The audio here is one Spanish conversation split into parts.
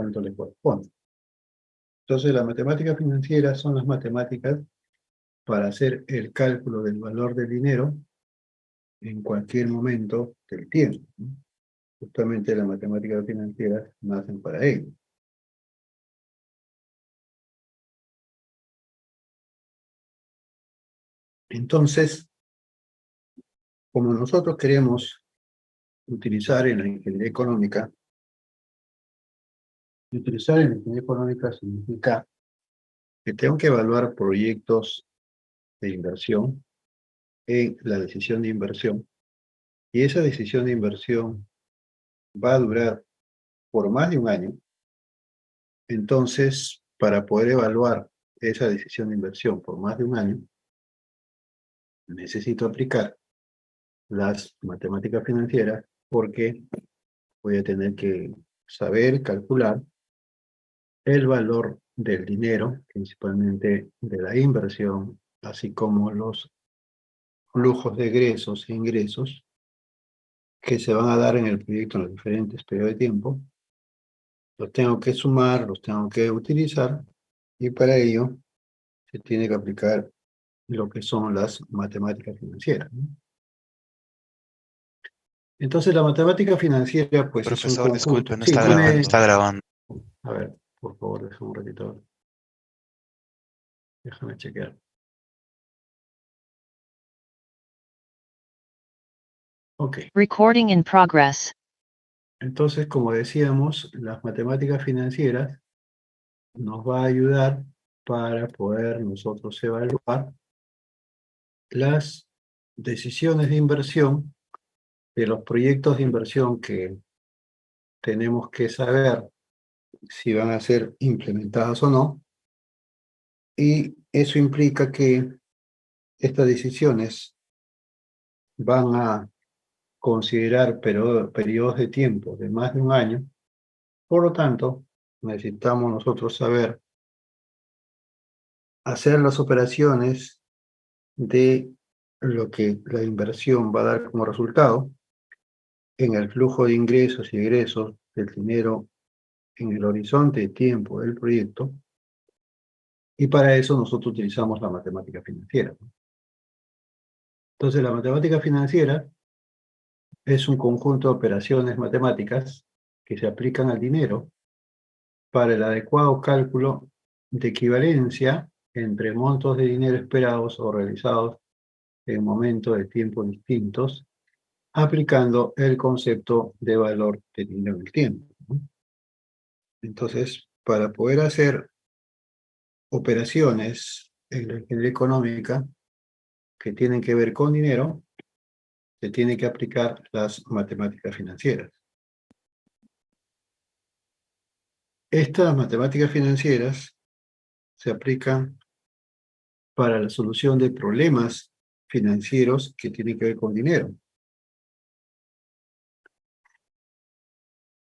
cuánto le corresponde. Entonces, las matemáticas financieras son las matemáticas para hacer el cálculo del valor del dinero en cualquier momento del tiempo, ¿no? Justamente las matemáticas financieras nacen para ello. Entonces, como nosotros queremos utilizar en la ingeniería económica, significa que tengo que evaluar proyectos de inversión en la decisión de inversión, y esa decisión de inversión va a durar por más de un año. Entonces, para poder evaluar esa decisión de inversión por más de un año, necesito aplicar las matemáticas financieras porque voy a tener que saber calcular el valor del dinero, principalmente de la inversión, así como los flujos de egresos e ingresos que se van a dar en el proyecto en los diferentes periodos de tiempo. Los tengo que sumar, los tengo que utilizar, y para ello se tiene que aplicar lo que son las matemáticas financieras, ¿no? Entonces, la matemática financiera, pues, es un Profesor, conjunto. disculpe, no Sí, está grabando. dime. Está grabando. A ver, por favor, déjame un ratito. Déjame chequear. Ok. Recording in progress. Entonces, como decíamos, las matemáticas financieras nos va a ayudar para poder nosotros evaluar las decisiones de inversión de los proyectos de inversión que tenemos que saber si van a ser implementados o no. Y eso implica que estas decisiones van a considerar periodos de tiempo de más de un año. Por lo tanto, necesitamos nosotros saber hacer las operaciones de lo que la inversión va a dar como resultado en el flujo de ingresos y egresos del dinero en el horizonte de tiempo del proyecto, y para eso nosotros utilizamos la matemática financiera. Entonces, la matemática financiera es un conjunto de operaciones matemáticas que se aplican al dinero para el adecuado cálculo de equivalencia entre montos de dinero esperados o realizados en momentos de tiempo distintos, aplicando el concepto de valor de dinero en el tiempo, ¿no? Entonces, para poder hacer operaciones en la ingeniería económica que tienen que ver con dinero, se tiene que aplicar las matemáticas financieras. Estas matemáticas financieras se aplican para la solución de problemas financieros que tienen que ver con dinero,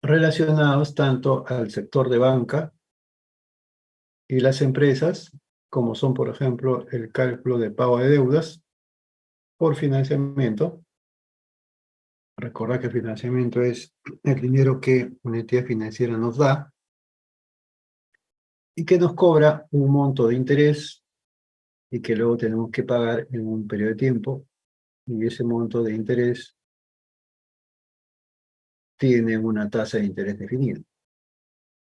relacionados tanto al sector de banca y las empresas, como son, por ejemplo, el cálculo de pago de deudas por financiamiento. Recordad que el financiamiento es el dinero que una entidad financiera nos da y que nos cobra un monto de interés y que luego tenemos que pagar en un periodo de tiempo, y ese monto de interés tiene una tasa de interés definida.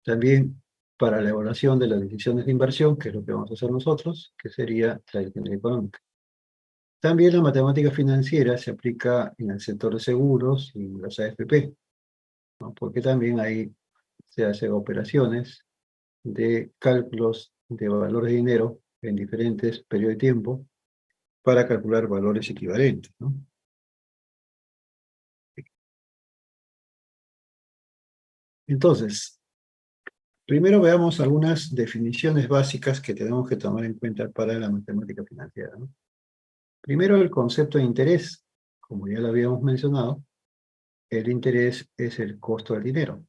También para la evaluación de las decisiones de inversión, que es lo que vamos a hacer nosotros, que sería la ingeniería económica. También la matemática financiera se aplica en el sector de seguros y en las AFP, ¿no? Porque también ahí se hacen operaciones de cálculos de valor de dinero en diferentes periodos de tiempo para calcular valores equivalentes, ¿no? Entonces, primero veamos algunas definiciones básicas que tenemos que tomar en cuenta para la matemática financiera, ¿no? Primero, el concepto de interés. Como ya lo habíamos mencionado, el interés es el costo del dinero.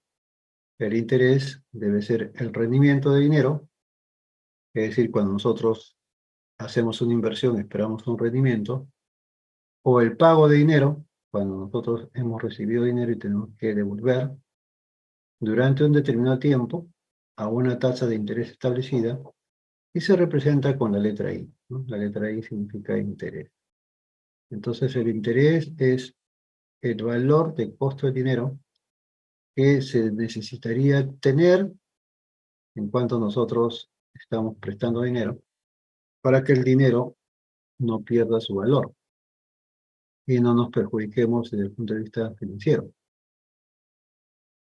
El interés debe ser el rendimiento de dinero, es decir, cuando nosotros hacemos una inversión esperamos un rendimiento, o el pago de dinero, cuando nosotros hemos recibido dinero y tenemos que devolver durante un determinado tiempo a una tasa de interés establecida y se representa con la letra I, ¿no? La letra I significa interés. Entonces el interés es el valor de costo de dinero que se necesitaría tener en cuanto nosotros estamos prestando dinero para que el dinero no pierda su valor y no nos perjudiquemos desde el punto de vista financiero.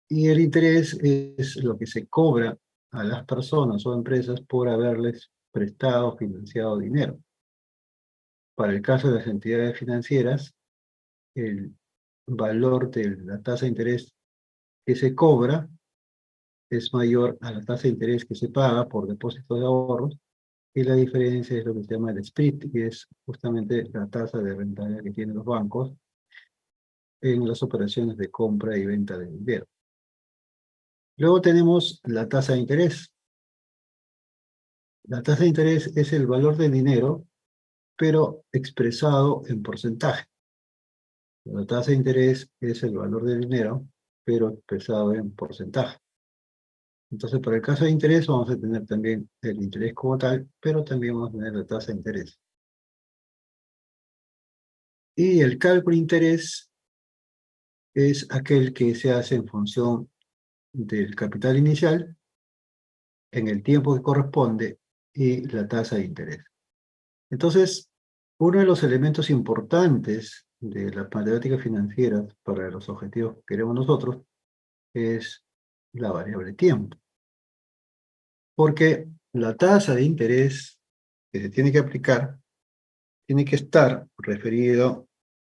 Y el interés es lo que se cobra a las personas o empresas por haberles prestado o financiado dinero. Para el caso de las entidades financieras, el valor de la tasa de interés que se cobra es mayor a la tasa de interés que se paga por depósitos de ahorros, y la diferencia es lo que se llama el spread, que es justamente la tasa de rentabilidad que tienen los bancos en las operaciones de compra y venta de dinero. Luego tenemos la tasa de interés. La tasa de interés es el valor del dinero, pero expresado en porcentaje. La tasa de interés es el valor del dinero, pero expresado en porcentaje. Entonces, para el caso de interés, vamos a tener también el interés como tal, pero también vamos a tener la tasa de interés. Y el cálculo de interés es aquel que se hace en función del capital inicial, en el tiempo que corresponde, y la tasa de interés. Entonces, uno de los elementos importantes de las matemáticas financieras para los objetivos que queremos nosotros es la variable tiempo. Porque la tasa de interés que se tiene que aplicar tiene que estar referido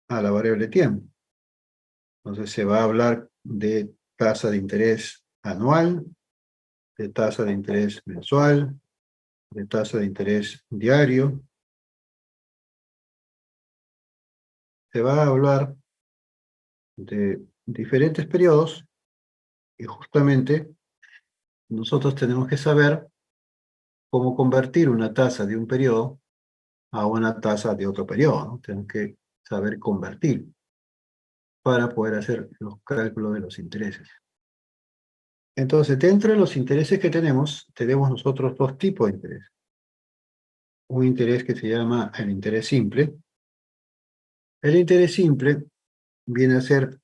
a la variable tiempo. Entonces se va a hablar de tasa de interés anual, de tasa de interés mensual, de tasa de interés diario. Se va a hablar de diferentes periodos y justamente nosotros tenemos que saber cómo convertir una tasa de un periodo a una tasa de otro periodo, ¿no? Tenemos que saber convertir para poder hacer los cálculos de los intereses. Entonces, dentro de los intereses que tenemos nosotros dos tipos de interés. Un interés que se llama el interés simple. El interés simple viene a ser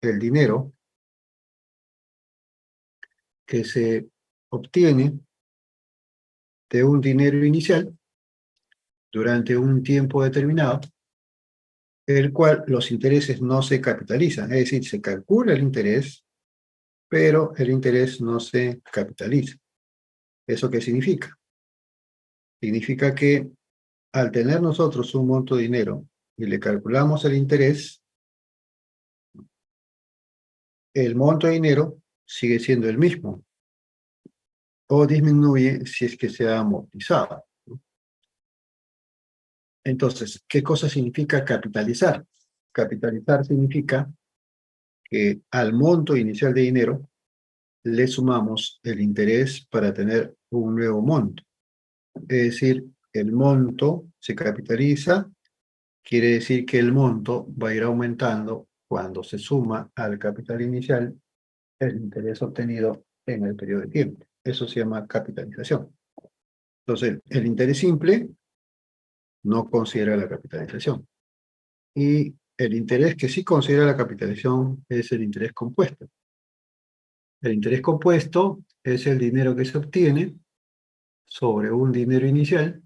el dinero que se obtiene de un dinero inicial durante un tiempo determinado, el cual los intereses no se capitalizan, es decir, se calcula el interés, pero el interés no se capitaliza. ¿Eso qué significa? Significa que al tener nosotros un monto de dinero y le calculamos el interés, el monto de dinero sigue siendo el mismo o disminuye si es que se ha amortizado. Entonces, ¿qué cosa significa capitalizar? Capitalizar significa que al monto inicial de dinero le sumamos el interés para tener un nuevo monto. Es decir, el monto se capitaliza, quiere decir que el monto va a ir aumentando cuando se suma al capital inicial el interés obtenido en el periodo de tiempo. Eso se llama capitalización. Entonces, el interés simple no considera la capitalización. Y el interés que sí considera la capitalización es el interés compuesto. El interés compuesto es el dinero que se obtiene sobre un dinero inicial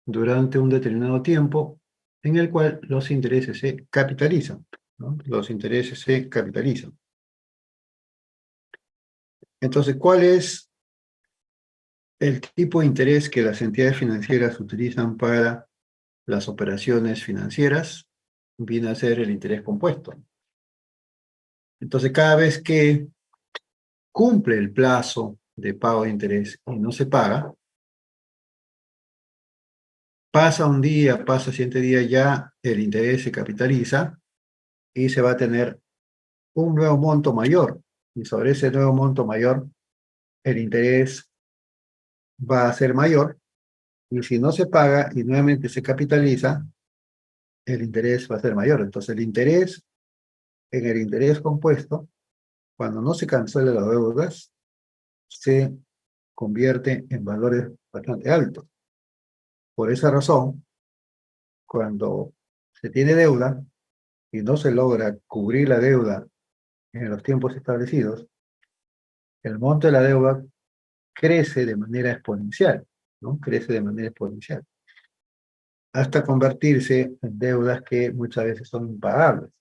durante un determinado tiempo en el cual los intereses se capitalizan, ¿no? Los intereses se capitalizan. Entonces, ¿cuál es el tipo de interés que las entidades financieras utilizan para las operaciones financieras? Viene a ser el interés compuesto. Entonces, cada vez que cumple el plazo de pago de interés y no se paga, pasa un día, pasa 7 días, ya el interés se capitaliza y se va a tener un nuevo monto mayor. Y sobre ese nuevo monto mayor, el interés va a ser mayor. Y si no se paga y nuevamente se capitaliza, el interés va a ser mayor. Entonces el interés en el interés compuesto cuando no se cancelan las deudas, se convierte en valores bastante altos. Por esa razón, cuando se tiene deuda y no se logra cubrir la deuda en los tiempos establecidos, el monto de la deuda crece de manera exponencial, ¿no? Crece de manera exponencial, hasta convertirse en deudas que muchas veces son impagables.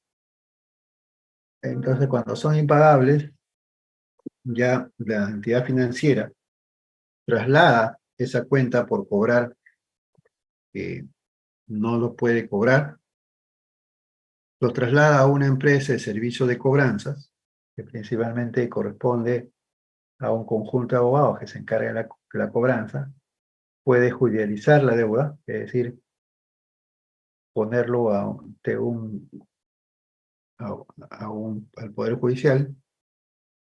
Entonces, cuando son impagables, ya la entidad financiera traslada esa cuenta por cobrar, que no lo puede cobrar, lo traslada a una empresa de servicio de cobranzas, que principalmente corresponde a un conjunto de abogados que se encarga de la cobranza, puede judicializar la deuda, es decir, ponerlo al Poder Judicial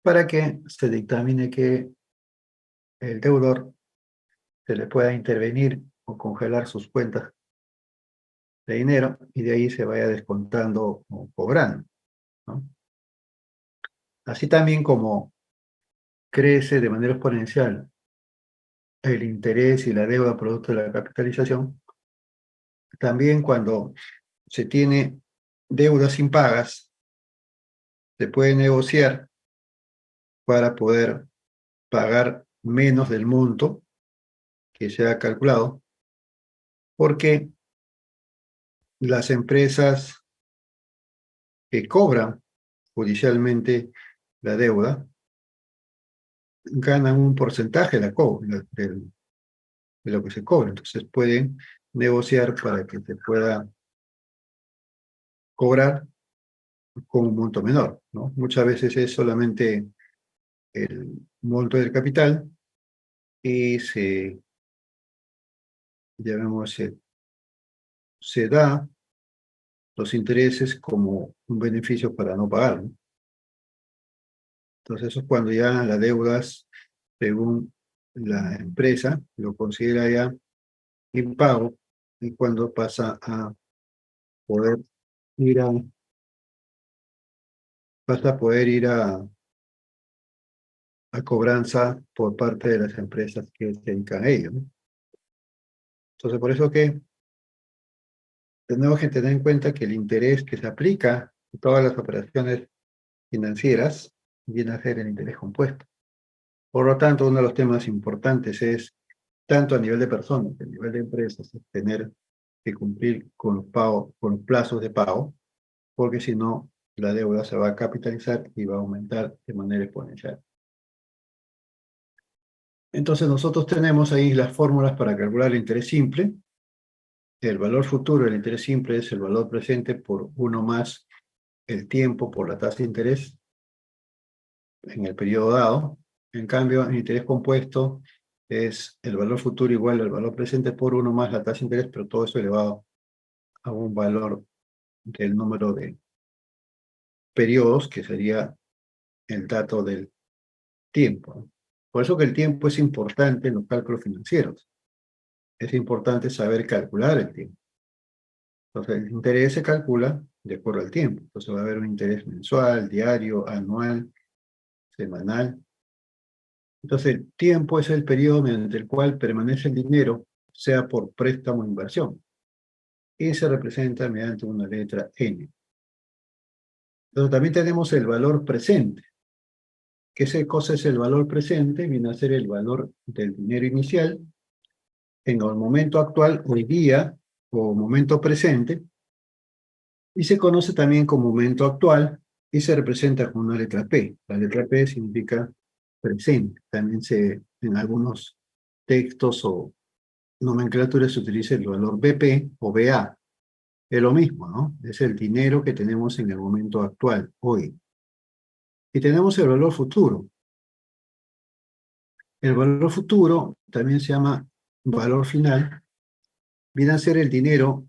para que se dictamine que el deudor se le pueda intervenir o congelar sus cuentas de dinero y de ahí se vaya descontando o cobrando, ¿no? Así también como crece de manera exponencial el interés y la deuda producto de la capitalización, también cuando se tiene deudas impagas, se puede negociar para poder pagar menos del monto que se ha calculado, porque las empresas que cobran judicialmente la deuda ganan un porcentaje de lo que se cobra. Entonces pueden negociar para que se pueda cobrar con un monto menor, ¿no? Muchas veces es solamente el monto del capital y se da los intereses como un beneficio para no pagar, ¿no? Entonces eso es cuando ya las deudas, según la empresa, lo considera ya impago y cuando pasa a poder ir a, pasa a poder ir a cobranza por parte de las empresas que se dedican a ello, ¿no? Entonces, por eso que tenemos que tener en cuenta que el interés que se aplica en todas las operaciones financieras viene a ser el interés compuesto. Por lo tanto, uno de los temas importantes es, tanto a nivel de personas, a nivel de empresas, es tener que cumplir con los pagos, con los plazos de pago, porque si no, la deuda se va a capitalizar y va a aumentar de manera exponencial. Entonces nosotros tenemos ahí las fórmulas para calcular el interés simple. El valor futuro del interés simple es el valor presente por 1 más el tiempo por la tasa de interés en el periodo dado. En cambio, el interés compuesto es el valor futuro igual al valor presente por 1 más la tasa de interés, pero todo eso elevado a un valor del número de periodos, que sería el dato del tiempo. Por eso que el tiempo es importante en los cálculos financieros. Es importante saber calcular el tiempo. Entonces, el interés se calcula de acuerdo al tiempo. Entonces, va a haber un interés mensual, diario, anual, semanal. Entonces, el tiempo es el periodo mediante el cual permanece el dinero, sea por préstamo o inversión, y se representa mediante una letra N. Entonces, también tenemos el valor presente. ¿Qué cosa es el valor presente? Viene a ser el valor del dinero inicial en el momento actual, hoy día, o momento presente, y se conoce también como momento actual, y se representa con una letra P. La letra P significa presente. También en algunos textos o nomenclaturas se utiliza el valor BP o BA. Es lo mismo, ¿no? Es el dinero que tenemos en el momento actual, hoy. Y tenemos el valor futuro. El valor futuro también se llama valor final. Viene a ser el dinero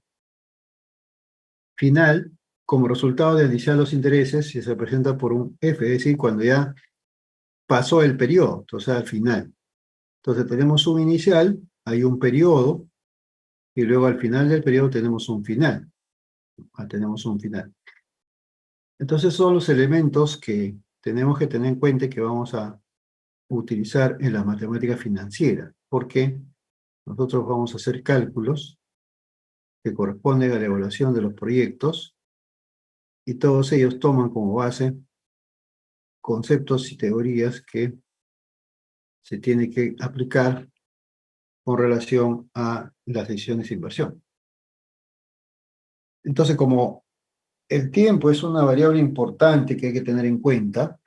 final como resultado de iniciar los intereses y se presenta por un F, es decir, cuando ya pasó el periodo, entonces al final. Entonces tenemos un inicial, hay un periodo, y luego al final del periodo tenemos un final. Tenemos un final. Entonces son los elementos que tenemos que tener en cuenta que vamos a utilizar en la matemática financiera, porque nosotros vamos a hacer cálculos que corresponden a la evaluación de los proyectos y todos ellos toman como base conceptos y teorías que se tienen que aplicar con relación a las decisiones de inversión. Entonces, como el tiempo es una variable importante que hay que tener en cuenta,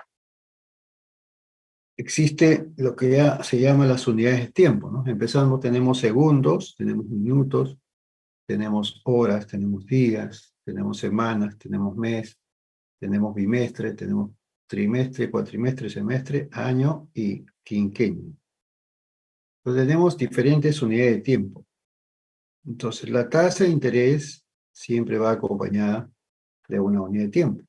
existe lo que ya se llama las unidades de tiempo, ¿no? Empezando, tenemos segundos, tenemos minutos, tenemos horas, tenemos días, tenemos semanas, tenemos mes, tenemos bimestre, tenemos trimestre, cuatrimestre, semestre, año y quinquenio. Entonces tenemos diferentes unidades de tiempo. Entonces la tasa de interés siempre va acompañada de una unidad de tiempo.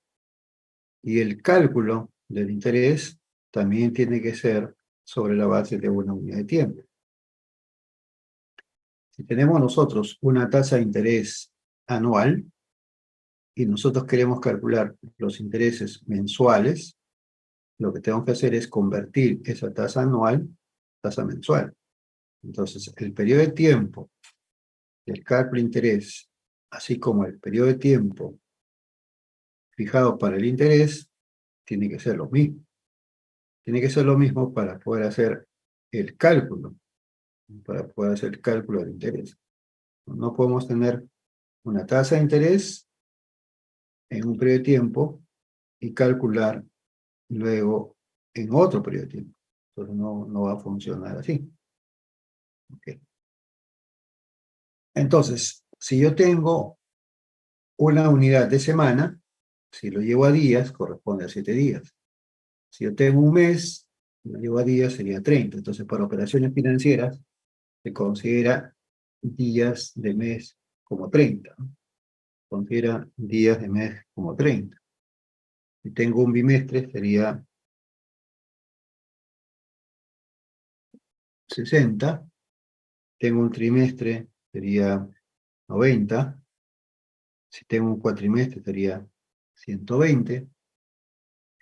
Y el cálculo del interés también tiene que ser sobre la base de una unidad de tiempo. Si tenemos nosotros una tasa de interés anual y nosotros queremos calcular los intereses mensuales, lo que tenemos que hacer es convertir esa tasa anual en tasa mensual. Entonces, el periodo de tiempo del cálculo de interés, así como el periodo de tiempo fijado para el interés, tiene que ser lo mismo. Tiene que ser lo mismo para poder hacer el cálculo, del interés. No podemos tener una tasa de interés en un periodo de tiempo y calcular luego en otro periodo de tiempo. Entonces no va a funcionar así. Okay. Entonces, si yo tengo una unidad de semana, si lo llevo a días, corresponde a 7 días. Si yo tengo un mes, lo llevo a días, sería 30. Entonces, para operaciones financieras, se considera días de mes como 30, ¿no? Considera días de mes como 30. Si tengo un bimestre, sería 60. Tengo un trimestre, sería 90. Si tengo un cuatrimestre, sería 120.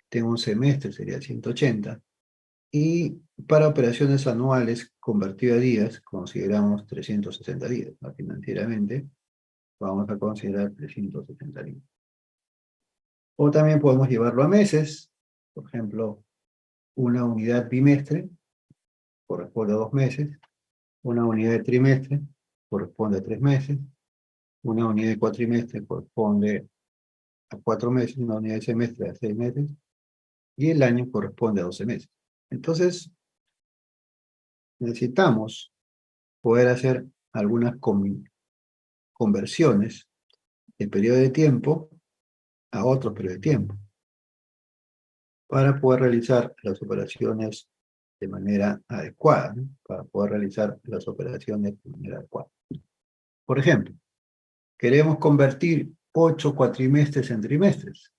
Tengo un semestre, sería 180. Y para operaciones anuales convertido a días, consideramos 360 días. ¿No? Financieramente, vamos a considerar 360 días. O también podemos llevarlo a meses. Por ejemplo, una unidad bimestre corresponde a 2 meses. Una unidad de trimestre corresponde a 3 meses. Una unidad de cuatrimestre corresponde a 4 meses. Una unidad de semestre a 6 meses. Y el año corresponde a 12 meses. Entonces, necesitamos poder hacer algunas conversiones de periodo de tiempo a otro periodo de tiempo para poder realizar las operaciones de manera adecuada, ¿no? Para poder realizar las operaciones de manera adecuada. Por ejemplo, queremos convertir 8 cuatrimestres en trimestres.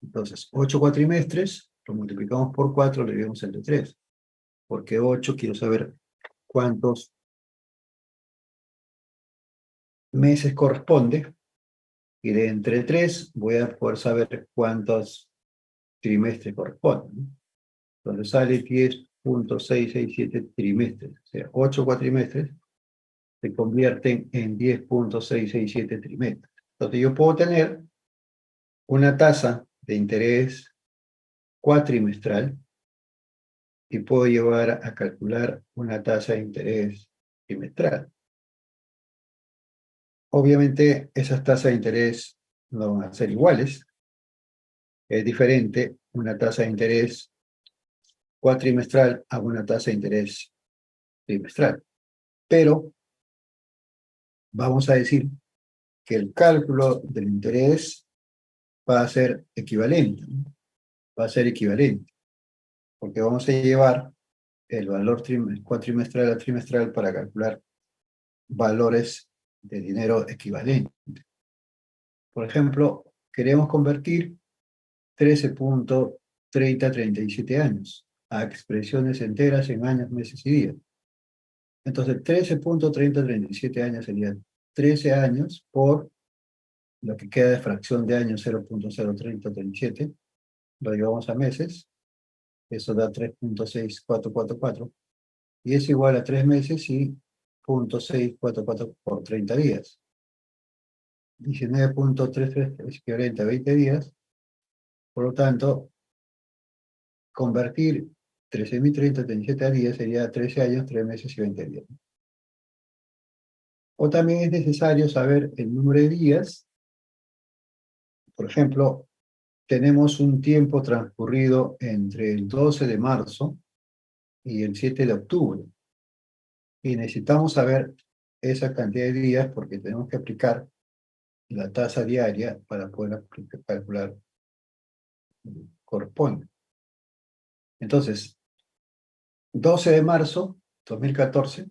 Entonces, 8 cuatrimestres lo multiplicamos por 4, le dividimos entre 3. Porque 8 quiero saber cuántos meses corresponde, y de entre 3 voy a poder saber cuántos trimestres corresponden, ¿no? Entonces sale 10.667 trimestres, o sea, 8 cuatrimestres se convierten en 10.667 trimestres. Entonces yo puedo tener una tasa de interés cuatrimestral y puedo llevar a calcular una tasa de interés trimestral. Obviamente esas tasas de interés no van a ser iguales. Es diferente una tasa de interés cuatrimestral a una tasa de interés trimestral. Pero vamos a decir que el cálculo del interés va a ser equivalente, ¿no? Va a ser equivalente, porque vamos a llevar el valor cuatrimestral a trimestral para calcular valores de dinero equivalentes. Por ejemplo, queremos convertir 13.3037 años a expresiones enteras en años, meses y días. Entonces, 13.3037 años serían 13 años por lo que queda de fracción de años 0.03037 lo llevamos a meses, eso da 3.6444, y es igual a 3 meses y 0.644 por 30 días. 19.33 es equivalente a 20 días, por lo tanto, convertir 13.337 días sería 13 años, 3 meses y 20 días. O también es necesario saber el número de días. Por ejemplo, tenemos un tiempo transcurrido entre el 12 de marzo y el 7 de octubre. Y necesitamos saber esa cantidad de días porque tenemos que aplicar la tasa diaria para poder calcular corresponde. Entonces, 12 de marzo 2014,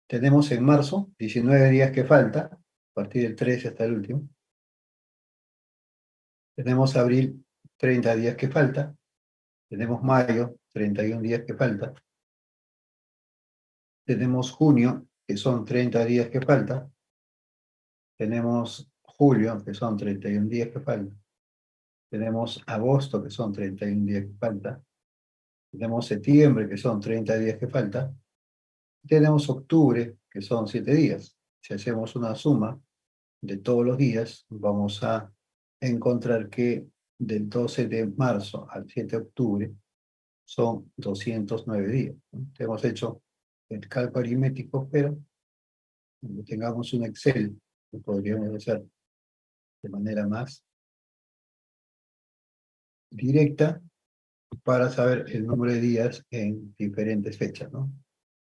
tenemos en marzo 19 días que falta, a partir del 13 hasta el último. Tenemos abril, 30 días que falta. Tenemos mayo, 31 días que falta. Tenemos junio, que son 30 días que falta. Tenemos julio, que son 31 días que falta. Tenemos agosto, que son 31 días que falta. Tenemos septiembre, que son 30 días que falta. Tenemos octubre, que son 7 días. Si hacemos una suma de todos los días, vamos a encontrar que del 12 de marzo al 7 de octubre son 209 días. Hemos hecho el cálculo aritmético, pero cuando tengamos un Excel, lo podríamos hacer de manera más directa para saber el número de días en diferentes fechas, ¿no?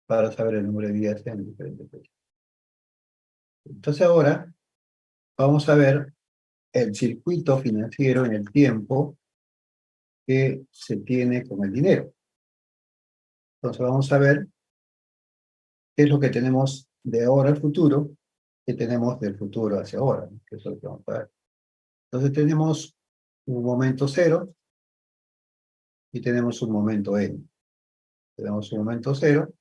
Para saber el número de días en diferentes fechas. Entonces ahora vamos a ver el circuito financiero en el tiempo que se tiene con el dinero. Entonces vamos a ver qué es lo que tenemos de ahora al futuro, qué tenemos del futuro hacia ahora, ¿no? Que es lo que vamos a ver. Entonces tenemos un momento cero y tenemos un momento n. Tenemos un momento cero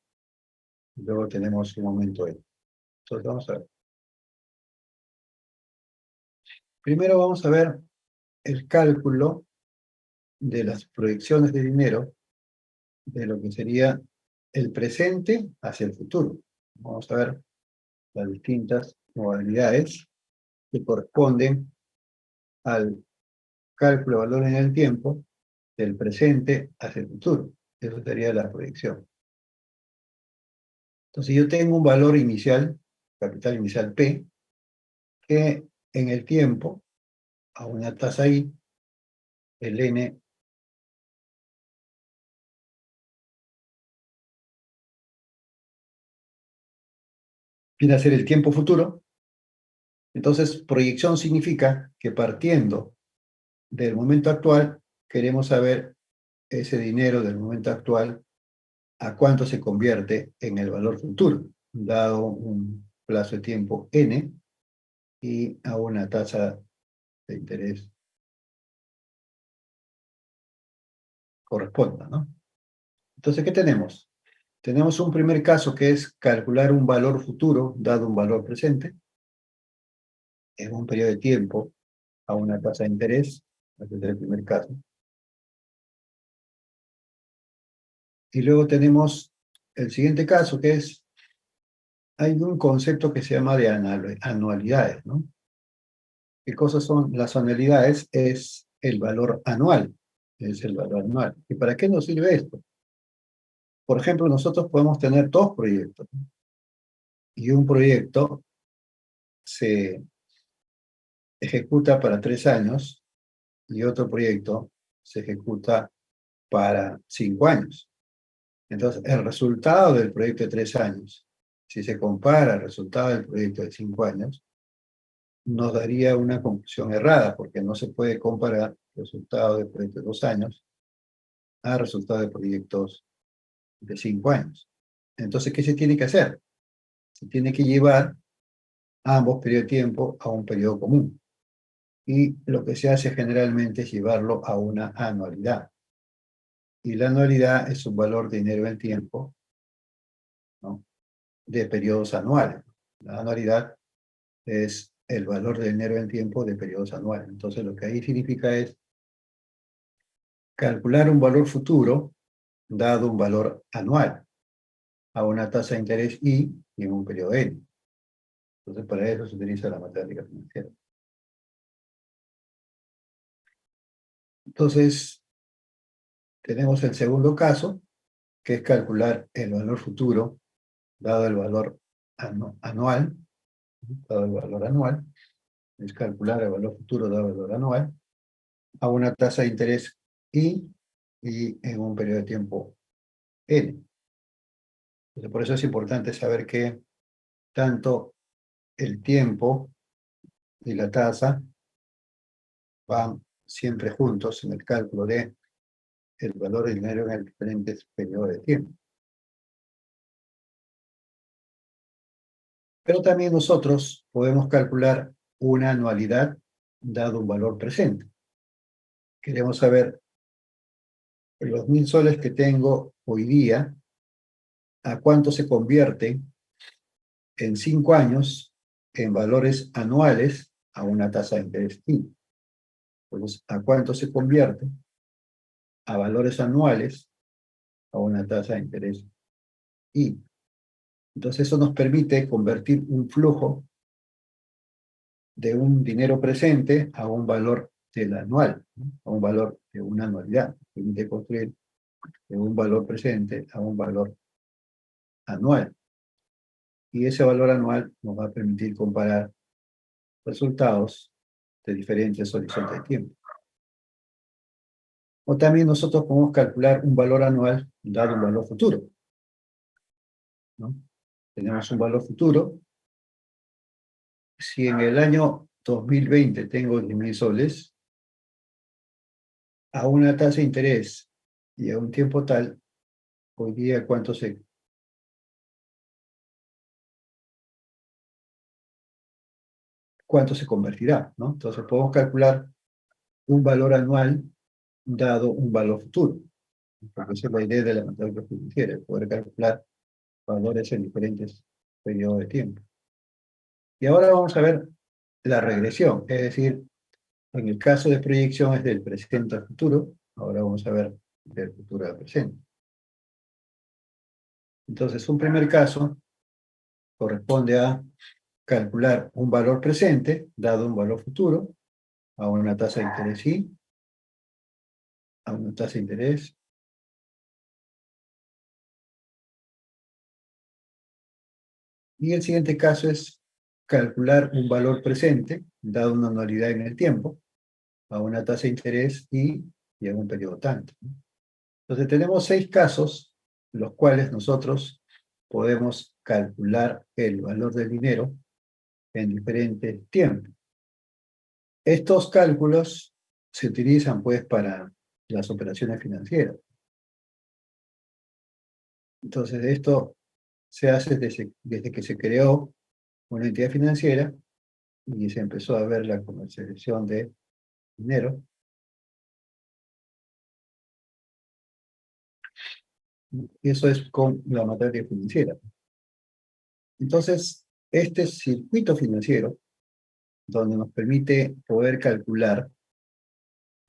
y luego tenemos un momento n. Entonces vamos a ver. Primero vamos a ver el cálculo de las proyecciones de dinero de lo que sería el presente hacia el futuro. Vamos a ver las distintas modalidades que corresponden al cálculo de valor en el tiempo del presente hacia el futuro. Eso sería la proyección. Entonces yo tengo un valor inicial, capital inicial P, que en el tiempo, a una tasa I, el N viene a ser el tiempo futuro. Entonces, proyección significa que partiendo del momento actual, queremos saber ese dinero del momento actual, a cuánto se convierte en el valor futuro, dado un plazo de tiempo N y a una tasa de interés corresponda, ¿no? Entonces, ¿qué tenemos? Tenemos un primer caso que es calcular un valor futuro dado un valor presente en un periodo de tiempo a una tasa de interés. Ese es el primer caso. Y luego tenemos el siguiente caso que es, hay un concepto que se llama de anualidades, ¿no? ¿Qué cosas son las anualidades? Es el valor anual. Es el valor anual. ¿Y para qué nos sirve esto? Por ejemplo, nosotros podemos tener dos proyectos, ¿no? Y un proyecto se ejecuta para 3 años y otro proyecto se ejecuta para 5 años. Entonces, el resultado del proyecto de 3 años, si se compara el resultado del proyecto de 5 años, nos daría una conclusión errada, porque no se puede comparar resultados de proyectos de 2 años a resultados de proyectos de 5 años. Entonces, ¿qué se tiene que hacer? Se tiene que llevar ambos periodos de tiempo a un periodo común. Y lo que se hace generalmente es llevarlo a una anualidad. Y la anualidad es un valor de dinero en el tiempo, ¿no?, de periodos anuales. La anualidad es el valor de dinero en el tiempo de periodos anuales. Entonces, lo que ahí significa es calcular un valor futuro dado un valor anual a una tasa de interés I y en un periodo N. Entonces, para eso se utiliza la matemática financiera. Entonces, tenemos el segundo caso, que es calcular el valor futuro dado el valor anual, dado el valor anual, es calcular el valor futuro dado el valor anual a una tasa de interés I y en un periodo de tiempo N. Entonces, por eso es importante saber que tanto el tiempo y la tasa van siempre juntos en el cálculo de el valor del dinero en el diferentes periodos de tiempo. Pero también nosotros podemos calcular una anualidad dado un valor presente. Queremos saber los 1.000 soles que tengo hoy día, a cuánto se convierte en 5 años en valores anuales a una tasa de interés I. Pues, a cuánto se convierte a valores anuales a una tasa de interés I. Entonces eso nos permite convertir un flujo de un dinero presente a un valor del anual, ¿no? A un valor de una anualidad. Permite construir de un valor presente a un valor anual. Y ese valor anual nos va a permitir comparar resultados de diferentes horizontes de tiempo. O también nosotros podemos calcular un valor anual dado un valor futuro, ¿no? Tenemos un valor futuro. Si en el año 2020 tengo 10.000 soles, a una tasa de interés y a un tiempo tal, hoy día cuánto se convertirá, ¿no? Entonces podemos calcular un valor anual dado un valor futuro. Porque esa es la idea de la matemática financiera, poder calcular valores en diferentes periodos de tiempo. Y ahora vamos a ver la regresión, es decir, en el caso de proyección es del presente al futuro, ahora vamos a ver del futuro al presente. Entonces, un primer caso corresponde a calcular un valor presente dado un valor futuro a una tasa de interés I, a una tasa de interés. Y el siguiente caso es calcular un valor presente dado una anualidad en el tiempo a una tasa de interés y a un periodo tanto. Entonces tenemos 6 casos en los cuales nosotros podemos calcular el valor del dinero en diferentes tiempos. Estos cálculos se utilizan pues para las operaciones financieras. Entonces esto se hace desde que se creó una entidad financiera y se empezó a ver la comercialización de dinero. Y eso es con la materia financiera. Entonces, este circuito financiero, donde nos permite poder calcular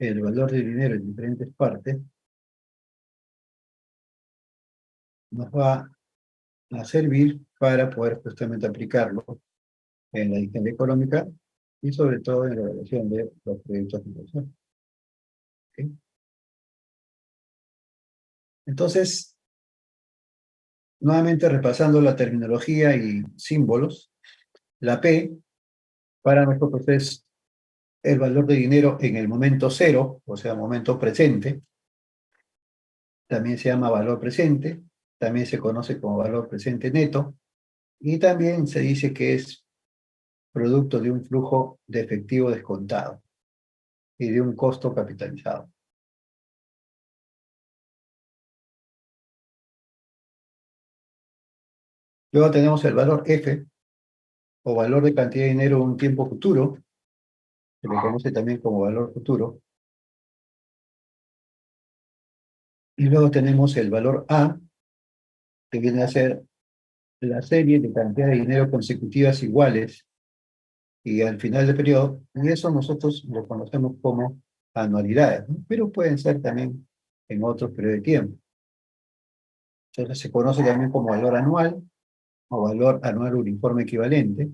el valor del dinero en diferentes partes, nos va a servir para poder justamente aplicarlo en la ingeniería económica y sobre todo en la evaluación de los proyectos de inversión. ¿Okay? Entonces, nuevamente repasando la terminología y símbolos, la P para nosotros es el valor de dinero en el momento cero, o sea, momento presente. También se llama valor presente, también se conoce como valor presente neto, y también se dice que es producto de un flujo de efectivo descontado y de un costo capitalizado. Luego tenemos el valor F, o valor de cantidad de dinero en un tiempo futuro, se le conoce también como valor futuro. Y luego tenemos el valor A, que viene a ser la serie de cantidad de dinero consecutivas iguales y al final del periodo, y eso nosotros lo conocemos como anualidades, ¿no? Pero pueden ser también en otros periodos de tiempo. Entonces se conoce también como valor anual o valor anual uniforme equivalente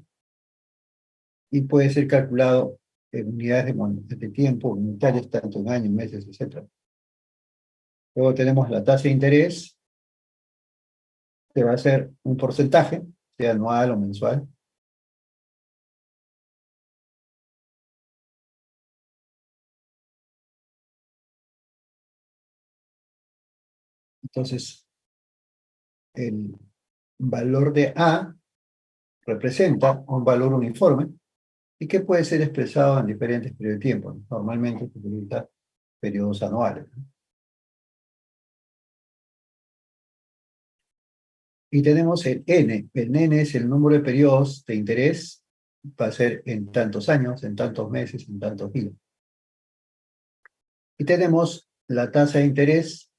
y puede ser calculado en unidades de tiempo unitarias, tanto en años, meses, etc. Luego tenemos la tasa de interés, que va a ser un porcentaje, sea anual o mensual. Entonces, el valor de A representa un valor uniforme y que puede ser expresado en diferentes periodos de tiempo. Normalmente se utiliza periodos anuales. Y tenemos el N. El N es el número de periodos de interés. Va a ser en tantos años, en tantos meses, en tantos días. Y tenemos la tasa de interés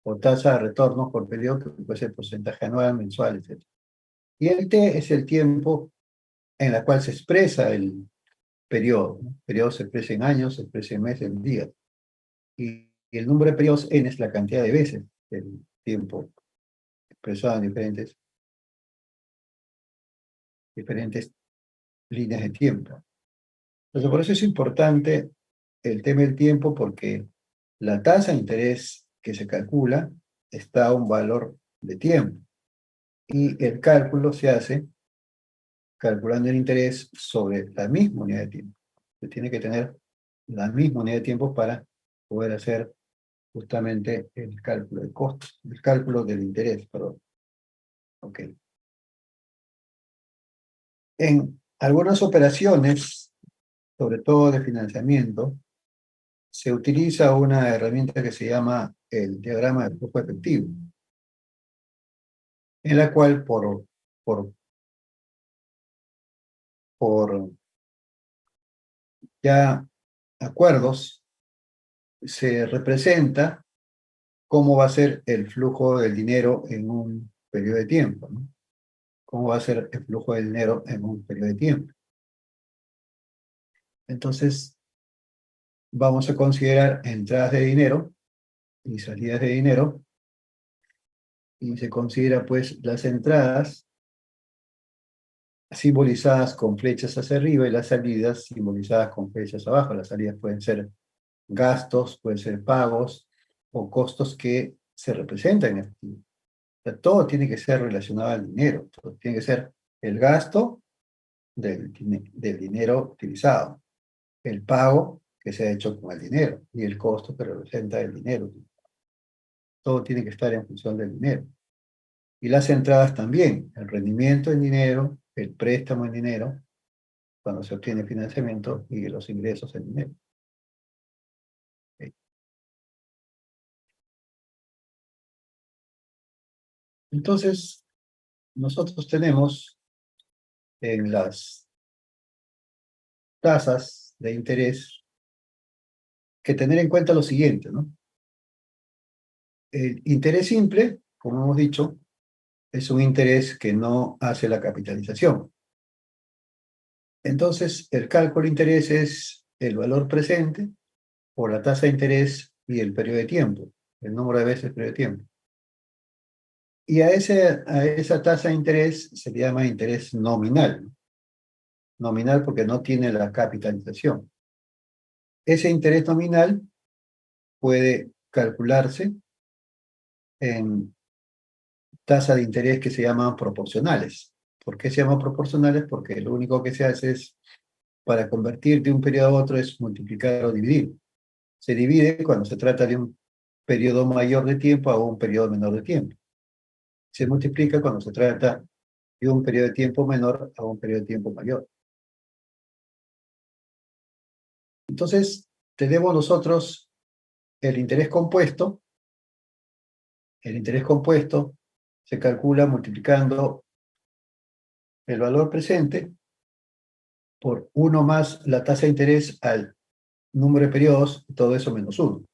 o tasa de retorno por periodo, que puede ser porcentaje anual, mensual, etc. Y el T es el tiempo en el cual se expresa el periodo, ¿no? El periodo se expresa en años, se expresa en meses, en días. Y el número de periodos N es la cantidad de veces del tiempo expresado en diferentes líneas de tiempo. Entonces, por eso es importante el tema del tiempo, porque la tasa de interés que se calcula está a un valor de tiempo. Y el cálculo se hace calculando el interés sobre la misma unidad de tiempo. Se tiene que tener la misma unidad de tiempo para poder hacer justamente el cálculo de costos, el cálculo del interés, perdón. Ok. En algunas operaciones, sobre todo de financiamiento, se utiliza una herramienta que se llama el diagrama de flujo efectivo, en la cual por, por ya acuerdos se representa cómo va a ser el flujo del dinero en un periodo de tiempo, ¿no? Cómo va a ser el flujo del dinero en un periodo de tiempo. Entonces, vamos a considerar entradas de dinero y salidas de dinero, y se considera pues las entradas simbolizadas con flechas hacia arriba y las salidas simbolizadas con flechas abajo. Las salidas pueden ser gastos, pueden ser pagos o costos que se representan en efectivo. O sea, todo tiene que ser relacionado al dinero, todo tiene que ser el gasto del dinero utilizado, el pago que se ha hecho con el dinero y el costo que representa el dinero. Todo tiene que estar en función del dinero. Y las entradas también, el rendimiento en dinero, el préstamo en dinero, cuando se obtiene financiamiento, y los ingresos en dinero. ¿Ok? Entonces, nosotros tenemos en las tasas de interés que tener en cuenta lo siguiente, ¿no? El interés simple, como hemos dicho, es un interés que no hace la capitalización. Entonces, el cálculo de interés es el valor presente por la tasa de interés y el periodo de tiempo, el número de veces el periodo de tiempo. Y a esa tasa de interés se le llama interés nominal, ¿no? Nominal porque no tiene la capitalización. Ese interés nominal puede calcularse en tasa de interés que se llaman proporcionales. ¿Por qué se llaman proporcionales? Porque lo único que se hace es, para convertir de un periodo a otro, es multiplicar o dividir. Se divide cuando se trata de un periodo mayor de tiempo a un periodo menor de tiempo. Se multiplica cuando se trata de un periodo de tiempo menor a un periodo de tiempo mayor. Entonces, tenemos nosotros el interés compuesto. El interés compuesto se calcula multiplicando el valor presente por 1 más la tasa de interés al número de periodos, todo eso menos 1.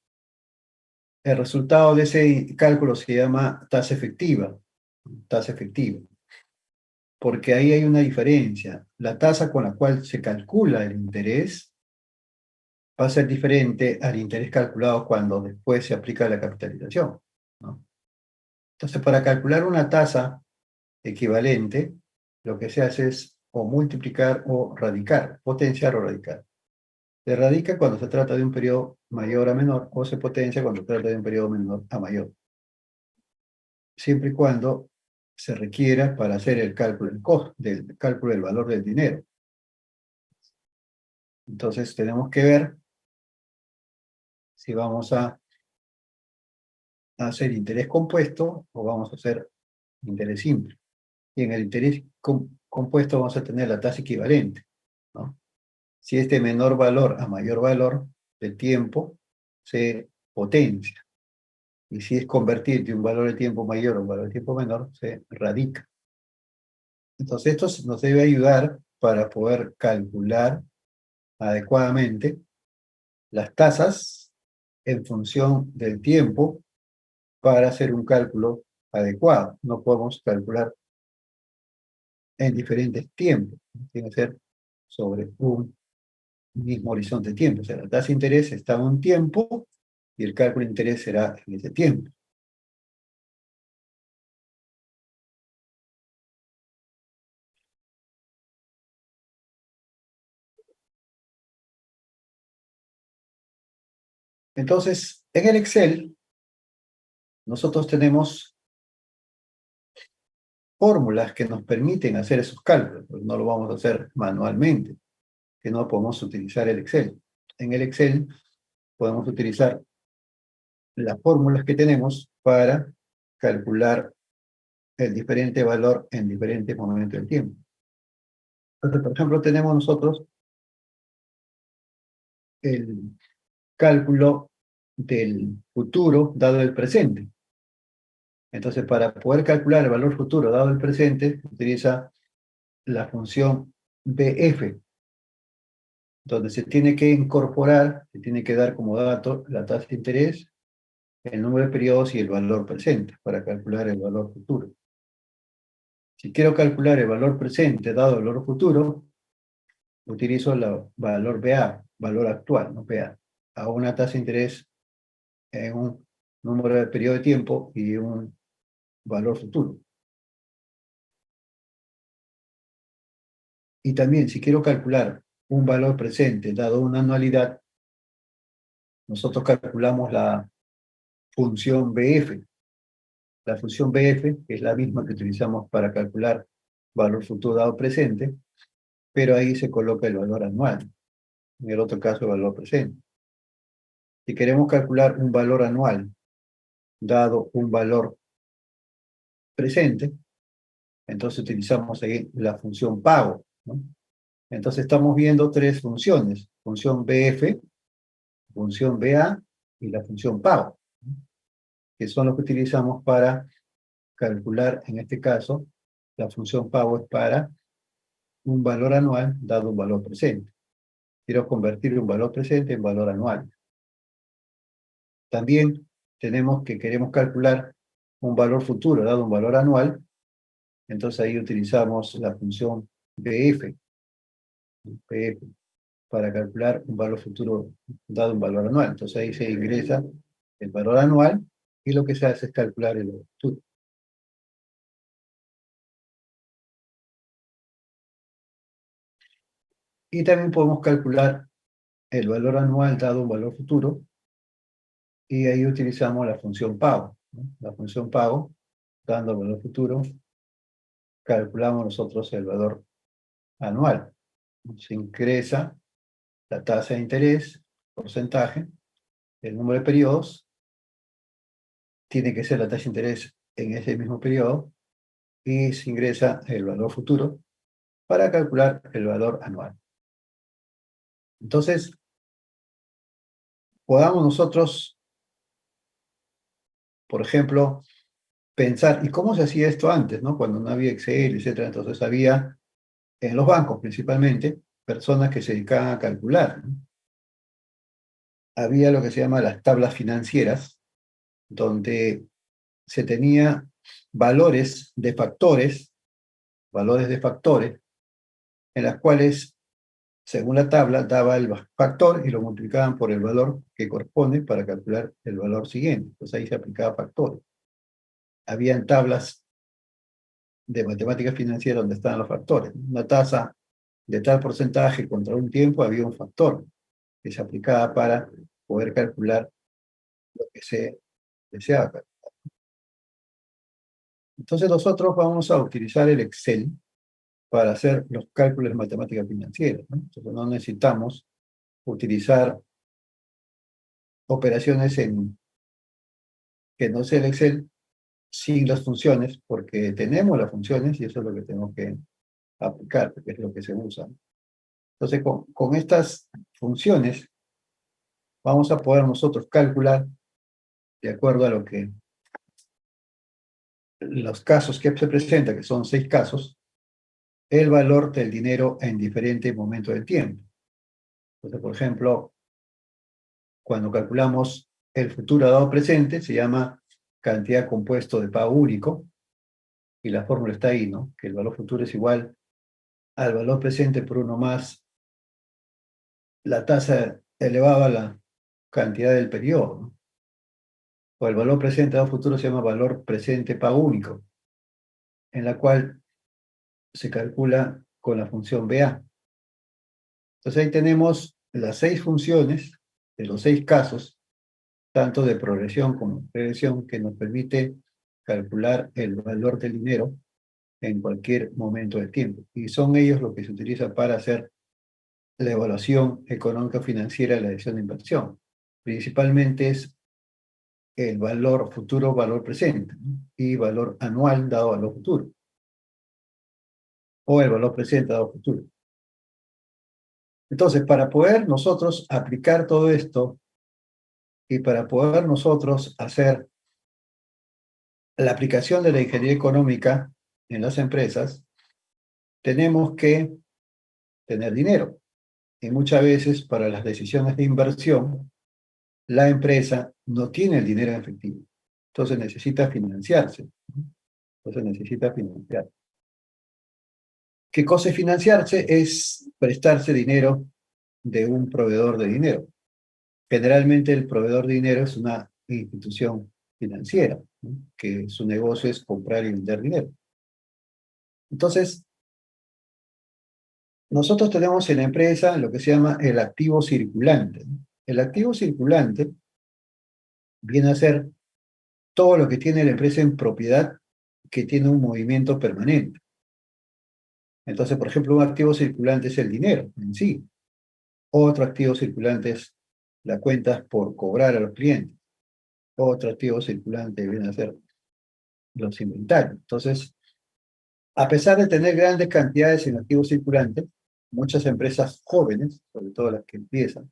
El resultado de ese cálculo se llama tasa efectiva, porque ahí hay una diferencia. La tasa con la cual se calcula el interés va a ser diferente al interés calculado cuando después se aplica la capitalización, ¿no? Entonces, para calcular una tasa equivalente, lo que se hace es o multiplicar o radicar, potenciar o radicar. Se radica cuando se trata de un periodo mayor a menor o se potencia cuando se trata de un periodo menor a mayor. Siempre y cuando se requiera para hacer el cálculo del costo, del cálculo del valor del dinero. Entonces tenemos que ver si vamos a hacer interés compuesto o vamos a hacer interés simple. Y en el interés compuesto vamos a tener la tasa equivalente, ¿no? Si este menor valor a mayor valor del tiempo se potencia. Y si es convertir de un valor de tiempo mayor a un valor de tiempo menor, se radica. Entonces esto nos debe ayudar para poder calcular adecuadamente las tasas en función del tiempo para hacer un cálculo adecuado. No podemos calcular en diferentes tiempos. Tiene que ser sobre un mismo horizonte de tiempo. O sea, la tasa de interés está en un tiempo y el cálculo de interés será en ese tiempo. Entonces, en el Excel, nosotros tenemos fórmulas que nos permiten hacer esos cálculos. Pues no lo vamos a hacer manualmente, que no podemos utilizar el Excel. En el Excel podemos utilizar las fórmulas que tenemos para calcular el diferente valor en diferentes momentos del tiempo. Entonces, por ejemplo, tenemos nosotros el cálculo del futuro dado el presente. Entonces, para poder calcular el valor futuro dado el presente, se utiliza la función BF, donde se tiene que incorporar, se tiene que dar como dato la tasa de interés, el número de periodos y el valor presente para calcular el valor futuro. Si quiero calcular el valor presente dado el valor futuro, utilizo el valor BA, valor actual, no PA. Hago una tasa de interés en un número de periodo de tiempo y un valor futuro. Y también, si quiero calcular un valor presente dado una anualidad, nosotros calculamos la función BF. La función BF es la misma que utilizamos para calcular valor futuro dado presente, pero ahí se coloca el valor anual. En el otro caso, el valor presente. Si queremos calcular un valor anual dado un valor presente, entonces utilizamos ahí la función pago, ¿no? Entonces estamos viendo tres funciones: función BF, función BA y la función pago, ¿no? Que son los que utilizamos para calcular, en este caso, la función pago es para un valor anual dado un valor presente. Quiero convertir un valor presente en valor anual. También queremos calcular un valor futuro dado un valor anual, entonces ahí utilizamos la función BF, para calcular un valor futuro dado un valor anual. Entonces ahí se ingresa el valor anual y lo que se hace es calcular el valor futuro. Y también podemos calcular el valor anual dado un valor futuro y ahí utilizamos la función pago, ¿no? La función pago, dando el valor futuro, calculamos nosotros el valor anual. Se ingresa la tasa de interés, porcentaje, el número de periodos, tiene que ser la tasa de interés en ese mismo periodo, y se ingresa el valor futuro para calcular el valor anual. Entonces, podamos nosotros, por ejemplo, pensar, ¿y cómo se hacía esto antes, no? Cuando no había Excel, etcétera. Entonces había, en los bancos principalmente, personas que se dedicaban a calcular, ¿no? Había lo que se llama las tablas financieras, donde se tenía valores de factores, en las cuales según la tabla, daba el factor y lo multiplicaban por el valor que corresponde para calcular el valor siguiente. Entonces ahí se aplicaba factores. Habían tablas de matemáticas financieras donde estaban los factores. Una tasa de tal porcentaje contra un tiempo había un factor que se aplicaba para poder calcular lo que se deseaba. Entonces nosotros vamos a utilizar el Excel para hacer los cálculos de matemáticas financieras, ¿no? Entonces no necesitamos utilizar operaciones que no sea el Excel sin las funciones, porque tenemos las funciones y eso es lo que tenemos que aplicar, porque es lo que se usa. Entonces con estas funciones vamos a poder nosotros calcular, de acuerdo a lo que los casos que se presentan, que son 6 casos, el valor del dinero en diferentes momentos del tiempo. Entonces, por ejemplo, cuando calculamos el futuro dado presente, se llama cantidad compuesto de pago único, y la fórmula está ahí, ¿no? Que el valor futuro es igual al valor presente por uno más la tasa elevada a la cantidad del periodo, ¿no? O el valor presente dado futuro se llama valor presente pago único, en la cual se calcula con la función BA. Entonces ahí tenemos las 6 funciones de los 6 casos, tanto de progresión como de regresión, que nos permite calcular el valor del dinero en cualquier momento del tiempo. Y son ellos los que se utilizan para hacer la evaluación económica financiera de la decisión de inversión. Principalmente es el valor futuro, valor presente, ¿no? Y valor anual dado valor futuro. O el valor presente dado futuro. Entonces, para poder nosotros aplicar todo esto y para poder nosotros hacer la aplicación de la ingeniería económica en las empresas, tenemos que tener dinero. Y muchas veces para las decisiones de inversión, la empresa no tiene el dinero en efectivo. Entonces necesita financiarse. Entonces necesita financiar. ¿Qué cosa es financiarse? Es prestarse dinero de un proveedor de dinero. Generalmente el proveedor de dinero es una institución financiera, ¿no? Que su negocio es comprar y vender dinero. Entonces, nosotros tenemos en la empresa lo que se llama el activo circulante, ¿no? El activo circulante viene a ser todo lo que tiene la empresa en propiedad que tiene un movimiento permanente. Entonces, por ejemplo, un activo circulante es el dinero en sí. Otro activo circulante es las cuentas por cobrar a los clientes. Otro activo circulante viene a ser los inventarios. Entonces, a pesar de tener grandes cantidades en activos circulantes, muchas empresas jóvenes, sobre todo las que empiezan,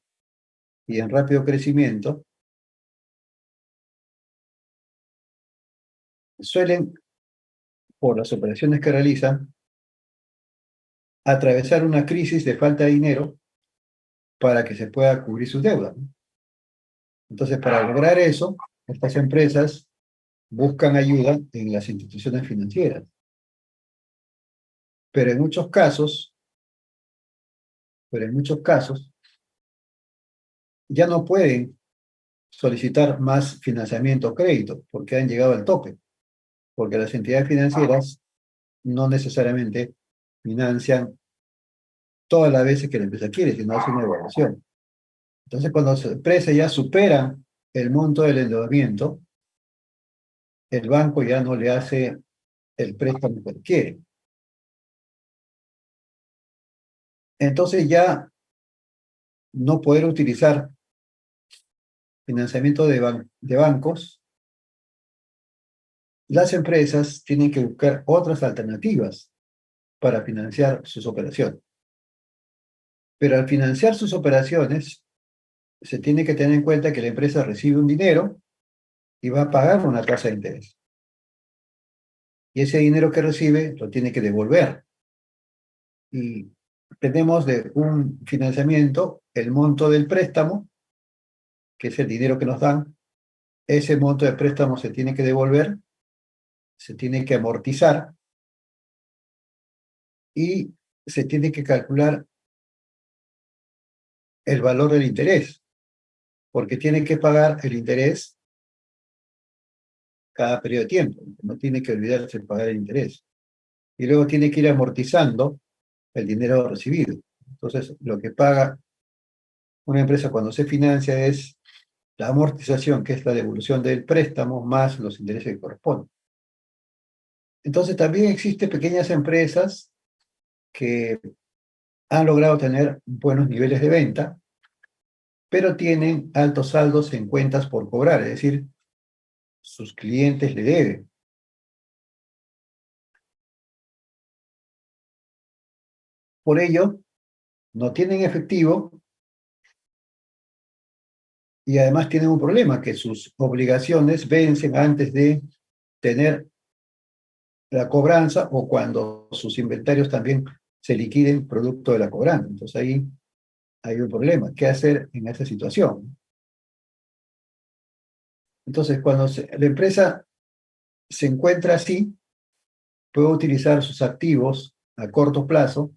y en rápido crecimiento, suelen, por las operaciones que realizan, atravesar una crisis de falta de dinero para que se pueda cubrir sus deudas, ¿no? Entonces, para lograr eso, estas empresas buscan ayuda en las instituciones financieras. Pero en muchos casos, ya no pueden solicitar más financiamiento o crédito porque han llegado al tope, porque las entidades financieras no necesariamente financian todas las veces que la empresa quiere, sino hace una evaluación. Entonces, cuando la empresa ya supera el monto del endeudamiento, el banco ya no le hace el préstamo que quiere. Entonces ya no poder utilizar financiamiento de bancos, las empresas tienen que buscar otras alternativas para financiar sus operaciones. Pero al financiar sus operaciones, se tiene que tener en cuenta que la empresa recibe un dinero y va a pagar una tasa de interés. Y ese dinero que recibe lo tiene que devolver. Y tenemos de un financiamiento el monto del préstamo, que es el dinero que nos dan. Ese monto de préstamo se tiene que devolver, se tiene que amortizar y se tiene que calcular el valor del interés, porque tiene que pagar el interés cada periodo de tiempo, no tiene que olvidarse de pagar el interés. Y luego tiene que ir amortizando el dinero recibido. Entonces, lo que paga una empresa cuando se financia es la amortización, que es la devolución del préstamo, más los intereses que corresponden. Entonces, también existen pequeñas empresas que han logrado tener buenos niveles de venta, pero tienen altos saldos en cuentas por cobrar, es decir, sus clientes le deben. Por ello, no tienen efectivo y además tienen un problema, que sus obligaciones vencen antes de tener la cobranza o cuando sus inventarios también se liquiden producto de la cobranza. Entonces ahí hay un problema. ¿Qué hacer en esa situación? Entonces, cuando la empresa se encuentra así, puede utilizar sus activos a corto plazo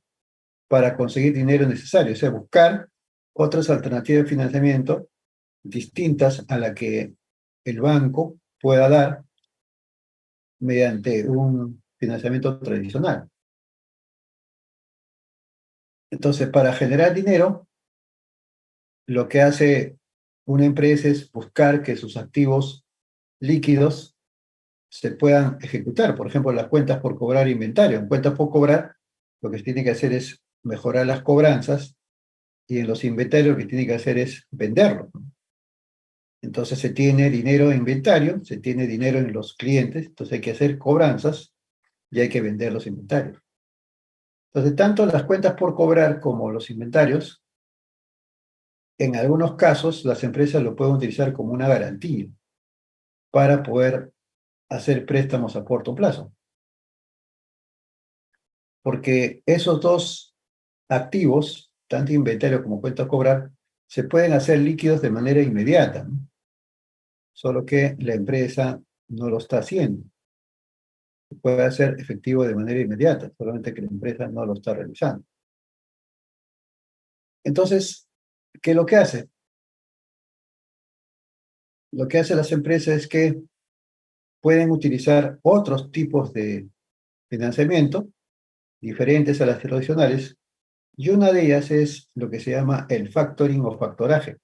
para conseguir dinero necesario, o sea, buscar otras alternativas de financiamiento distintas a la que el banco pueda dar mediante un financiamiento tradicional. Entonces, para generar dinero, lo que hace una empresa es buscar que sus activos líquidos se puedan ejecutar. Por ejemplo, las cuentas por cobrar inventario. En cuentas por cobrar, lo que se tiene que hacer es mejorar las cobranzas y en los inventarios lo que tiene que hacer es venderlo. Entonces se tiene dinero en inventario, se tiene dinero en los clientes, entonces hay que hacer cobranzas y hay que vender los inventarios. Entonces, tanto las cuentas por cobrar como los inventarios, en algunos casos las empresas lo pueden utilizar como una garantía para poder hacer préstamos a corto plazo. Porque esos dos activos, tanto inventario como cuentas a cobrar, se pueden hacer líquidos de manera inmediata, ¿no? Solo que la empresa no lo está haciendo. Se puede hacer efectivo de manera inmediata, solamente que la empresa no lo está realizando. Entonces, ¿qué es lo que hace? Lo que hacen las empresas es que pueden utilizar otros tipos de financiamiento diferentes a las tradicionales, y una de ellas es lo que se llama el factoring o factoraje,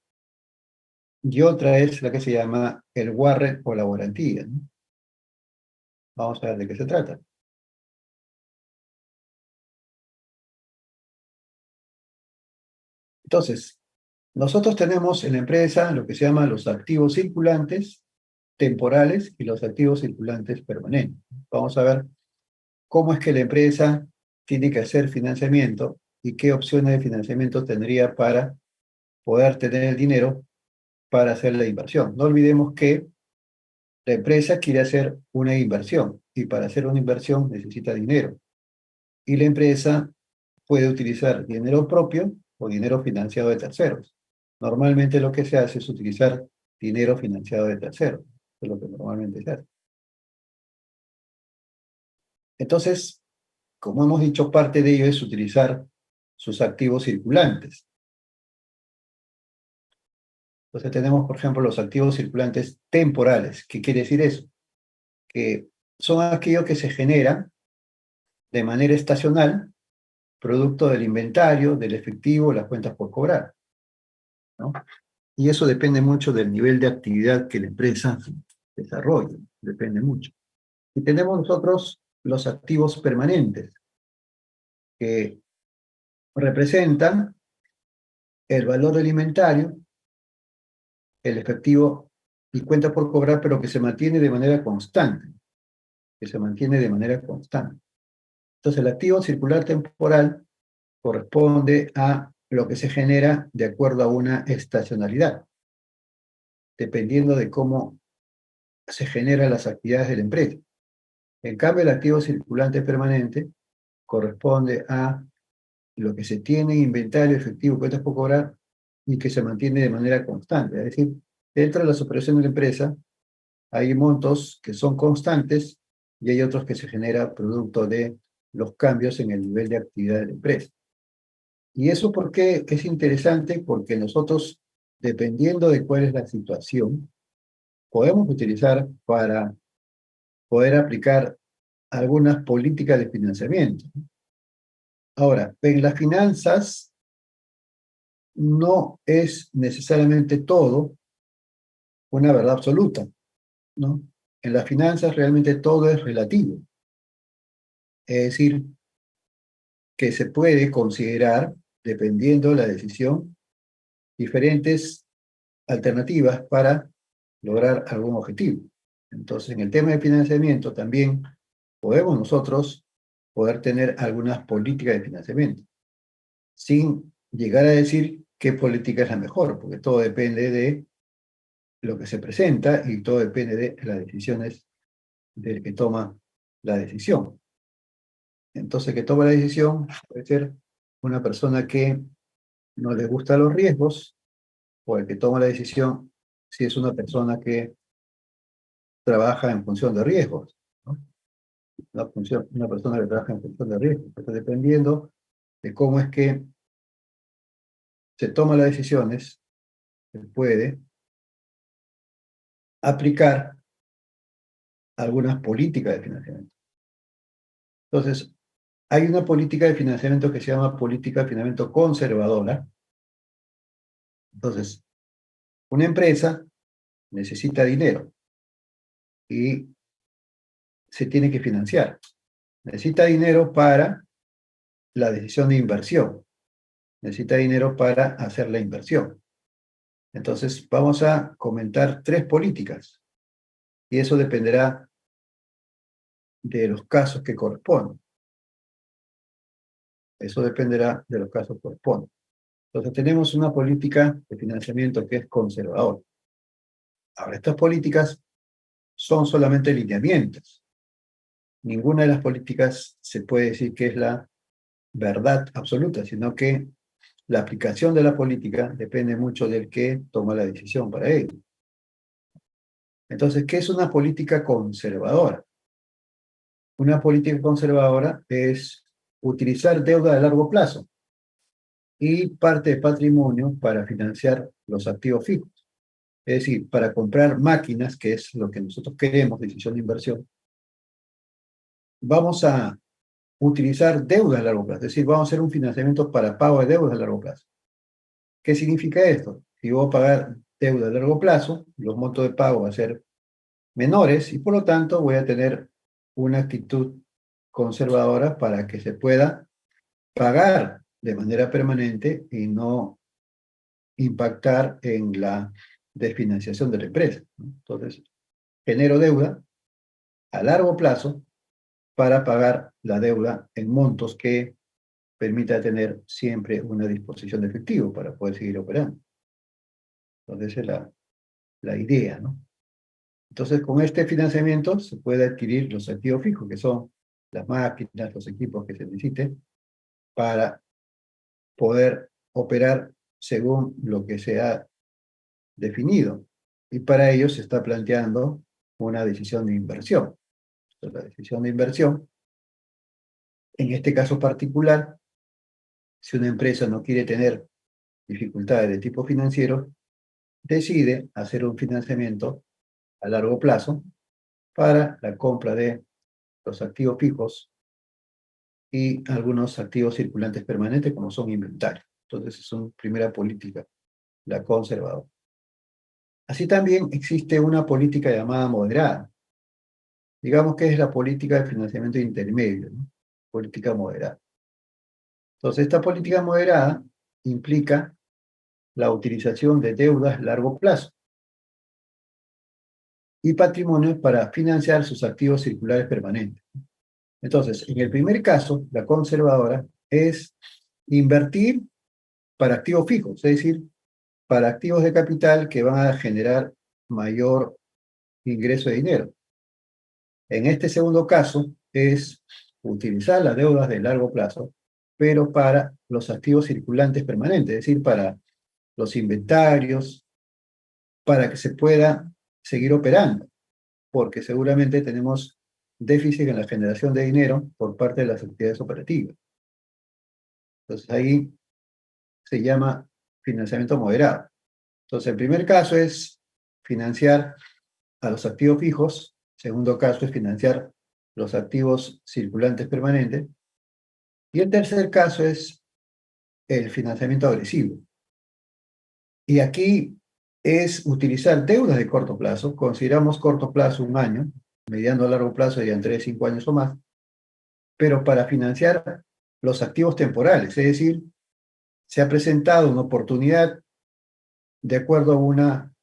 y otra es la que se llama el warrant o la garantía, ¿no? Vamos a ver de qué se trata. Entonces, nosotros tenemos en la empresa lo que se llama los activos circulantes temporales y los activos circulantes permanentes. Vamos a ver cómo es que la empresa tiene que hacer financiamiento y qué opciones de financiamiento tendría para poder tener el dinero para hacer la inversión. No olvidemos que la empresa quiere hacer una inversión y para hacer una inversión necesita dinero. Y la empresa puede utilizar dinero propio o dinero financiado de terceros. Normalmente lo que se hace es utilizar dinero financiado de terceros. Eso es lo que normalmente se hace. Entonces, como hemos dicho, parte de ello es utilizar sus activos circulantes. Entonces tenemos, por ejemplo, los activos circulantes temporales. ¿Qué quiere decir eso? Que son aquellos que se generan de manera estacional, producto del inventario, del efectivo, las cuentas por cobrar, ¿no? Y eso depende mucho del nivel de actividad que la empresa desarrolle, depende mucho. Y tenemos nosotros los activos permanentes, que representan el valor del inventario, el efectivo y cuenta por cobrar, pero que se mantiene de manera constante, que se mantiene de manera constante. Entonces, el activo circular temporal corresponde a lo que se genera de acuerdo a una estacionalidad, dependiendo de cómo se generan las actividades de la empresa. En cambio, el activo circulante permanente corresponde a lo que se tiene en inventario, efectivo, cuentas por cobrar y que se mantiene de manera constante. Es decir, dentro de las operaciones de la empresa hay montos que son constantes y hay otros que se generan producto de los cambios en el nivel de actividad de la empresa. ¿Y eso por qué es interesante? Porque nosotros, dependiendo de cuál es la situación, podemos utilizar para poder aplicar algunas políticas de financiamiento. Ahora, en las finanzas no es necesariamente todo una verdad absoluta, ¿no? En las finanzas realmente todo es relativo. Es decir, que se puede considerar, dependiendo de la decisión, diferentes alternativas para lograr algún objetivo. Entonces, en el tema de financiamiento también podemos nosotros poder tener algunas políticas de financiamiento, sin llegar a decir qué política es la mejor, porque todo depende de lo que se presenta y todo depende de las decisiones del que toma la decisión. Entonces, el que toma la decisión puede ser una persona que no le gustan los riesgos, o el que toma la decisión si es una persona que trabaja en función de riesgos, ¿no? Una persona que trabaja en función de riesgos. Entonces, dependiendo de cómo es que se toman las decisiones, se puede aplicar algunas políticas de financiamiento. Entonces, hay una política de financiamiento que se llama política de financiamiento conservadora. Entonces, una empresa necesita dinero y se tiene que financiar. Necesita dinero para la decisión de inversión. Necesita dinero para hacer la inversión. Entonces, vamos a comentar tres políticas y eso dependerá de los casos que corresponden. Eso dependerá de los casos que corresponden. Entonces, tenemos una política de financiamiento que es conservadora. Ahora, estas políticas son solamente lineamientos. Ninguna de las políticas se puede decir que es la verdad absoluta, sino que la aplicación de la política depende mucho del que toma la decisión para ello. Entonces, ¿qué es una política conservadora? Una política conservadora es utilizar deuda de largo plazo y parte de patrimonio para financiar los activos fijos. Es decir, para comprar máquinas, que es lo que nosotros queremos, decisión de inversión, vamos a utilizar deuda a largo plazo. Es decir, vamos a hacer un financiamiento para pago de deudas a largo plazo. ¿Qué significa esto? Si voy a pagar deuda a largo plazo, los montos de pago van a ser menores y por lo tanto voy a tener una actitud conservadora para que se pueda pagar de manera permanente y no impactar en la desfinanciación de la empresa, ¿no? Entonces, genero deuda a largo plazo para pagar la deuda en montos que permita tener siempre una disposición de efectivo para poder seguir operando. Entonces, esa es la idea, ¿no? Entonces, con este financiamiento se puede adquirir los activos fijos, que son las máquinas, los equipos que se necesiten para poder operar según lo que se ha definido. Y para ello se está planteando una decisión de inversión. Entonces, la decisión de inversión, en este caso particular, si una empresa no quiere tener dificultades de tipo financiero, decide hacer un financiamiento a largo plazo para la compra de los activos fijos y algunos activos circulantes permanentes como son inventarios. Entonces, es una primera política, la conservadora. Así también existe una política llamada moderada. Digamos que es la política de financiamiento intermedio, ¿no? Política moderada. Entonces, esta política moderada implica la utilización de deudas a largo plazo y patrimonios para financiar sus activos circulares permanentes. Entonces, en el primer caso, la conservadora es invertir para activos fijos, es decir, para activos de capital que van a generar mayor ingreso de dinero. En este segundo caso, es utilizar las deudas de largo plazo, pero para los activos circulantes permanentes, es decir, para los inventarios, para que se pueda seguir operando, porque seguramente tenemos déficit en la generación de dinero por parte de las actividades operativas. Entonces ahí se llama financiamiento moderado. Entonces, el primer caso es financiar a los activos fijos. Segundo caso es financiar los activos circulantes permanentes. Y el tercer caso es el financiamiento agresivo. Y aquí es utilizar deudas de corto plazo. Consideramos corto plazo 1 año, mediano a largo plazo serían 3, 5 años o más, pero para financiar los activos temporales. Es decir, se ha presentado una oportunidad de acuerdo a una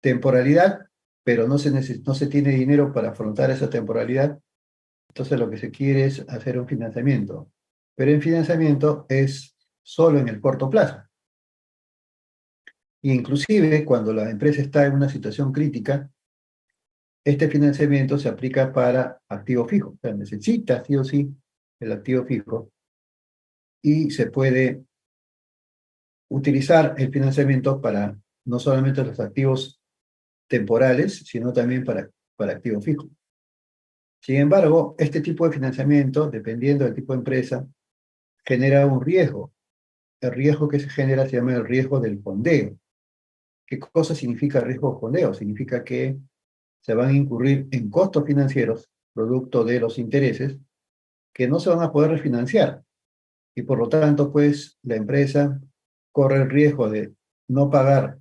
temporalidad, pero no se tiene dinero para afrontar esa temporalidad. Entonces lo que se quiere es hacer un financiamiento. Pero el financiamiento es solo en el corto plazo. E inclusive cuando la empresa está en una situación crítica, este financiamiento se aplica para activo fijo. O sea, necesita sí o sí el activo fijo y se puede utilizar el financiamiento para no solamente los activos temporales, sino también para activo fijo. Sin embargo, este tipo de financiamiento, dependiendo del tipo de empresa, genera un riesgo. El riesgo que se genera se llama el riesgo del fondeo. ¿Qué cosa significa riesgo de fondeo? Significa que se van a incurrir en costos financieros, producto de los intereses, que no se van a poder refinanciar. Y por lo tanto, pues, la empresa corre el riesgo de no pagar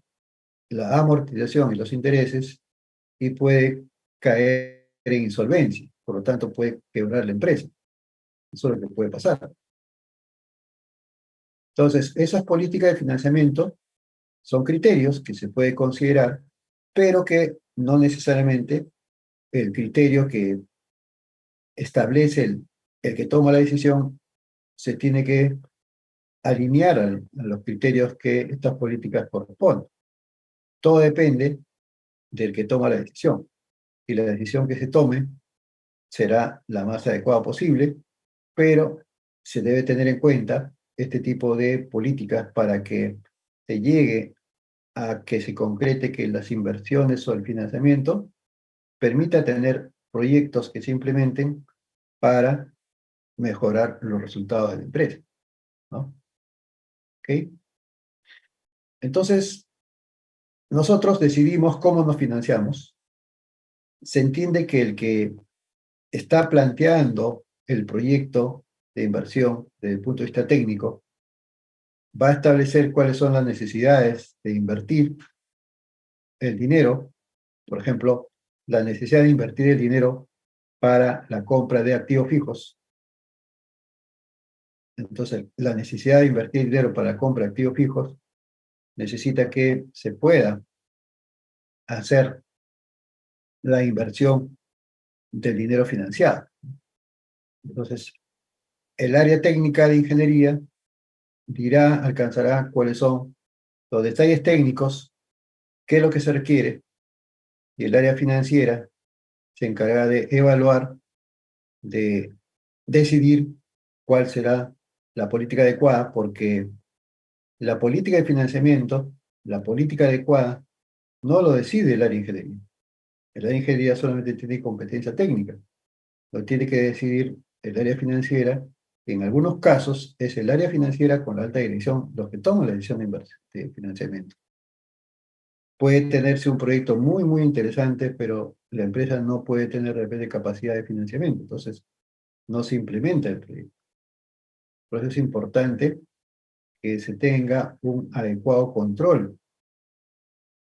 la amortización y los intereses y puede caer en insolvencia. Por lo tanto, puede quebrar la empresa. Eso es lo que puede pasar. Entonces, esas políticas de financiamiento son criterios que se puede considerar, pero que no necesariamente el criterio que establece el que toma la decisión se tiene que alinear a los criterios que estas políticas corresponden. Todo depende del que toma la decisión. Y la decisión que se tome será la más adecuada posible, pero se debe tener en cuenta este tipo de políticas para que se llegue a que se concrete que las inversiones o el financiamiento permita tener proyectos que se implementen para mejorar los resultados de la empresa, ¿no? ¿Ok? Entonces, nosotros decidimos cómo nos financiamos. Se entiende que el que está planteando el proyecto de inversión desde el punto de vista técnico va a establecer cuáles son las necesidades de invertir el dinero, por ejemplo, la necesidad de invertir el dinero para la compra de activos fijos. Entonces, la necesidad de invertir dinero para la compra de activos fijos necesita que se pueda hacer la inversión del dinero financiado. Entonces, el área técnica de ingeniería alcanzará cuáles son los detalles técnicos, qué es lo que se requiere, y el área financiera se encarga de evaluar, de decidir cuál será la política adecuada, porque la política de financiamiento, la política adecuada, no lo decide el área de ingeniería. El área de ingeniería solamente tiene competencia técnica, lo tiene que decidir el área financiera. En algunos casos es el área financiera con la alta dirección los que toman la decisión de inversión, de financiamiento. Puede tenerse un proyecto muy, muy interesante, pero la empresa no puede tener de repente capacidad de financiamiento, entonces no se implementa el proyecto. Por eso es importante que se tenga un adecuado control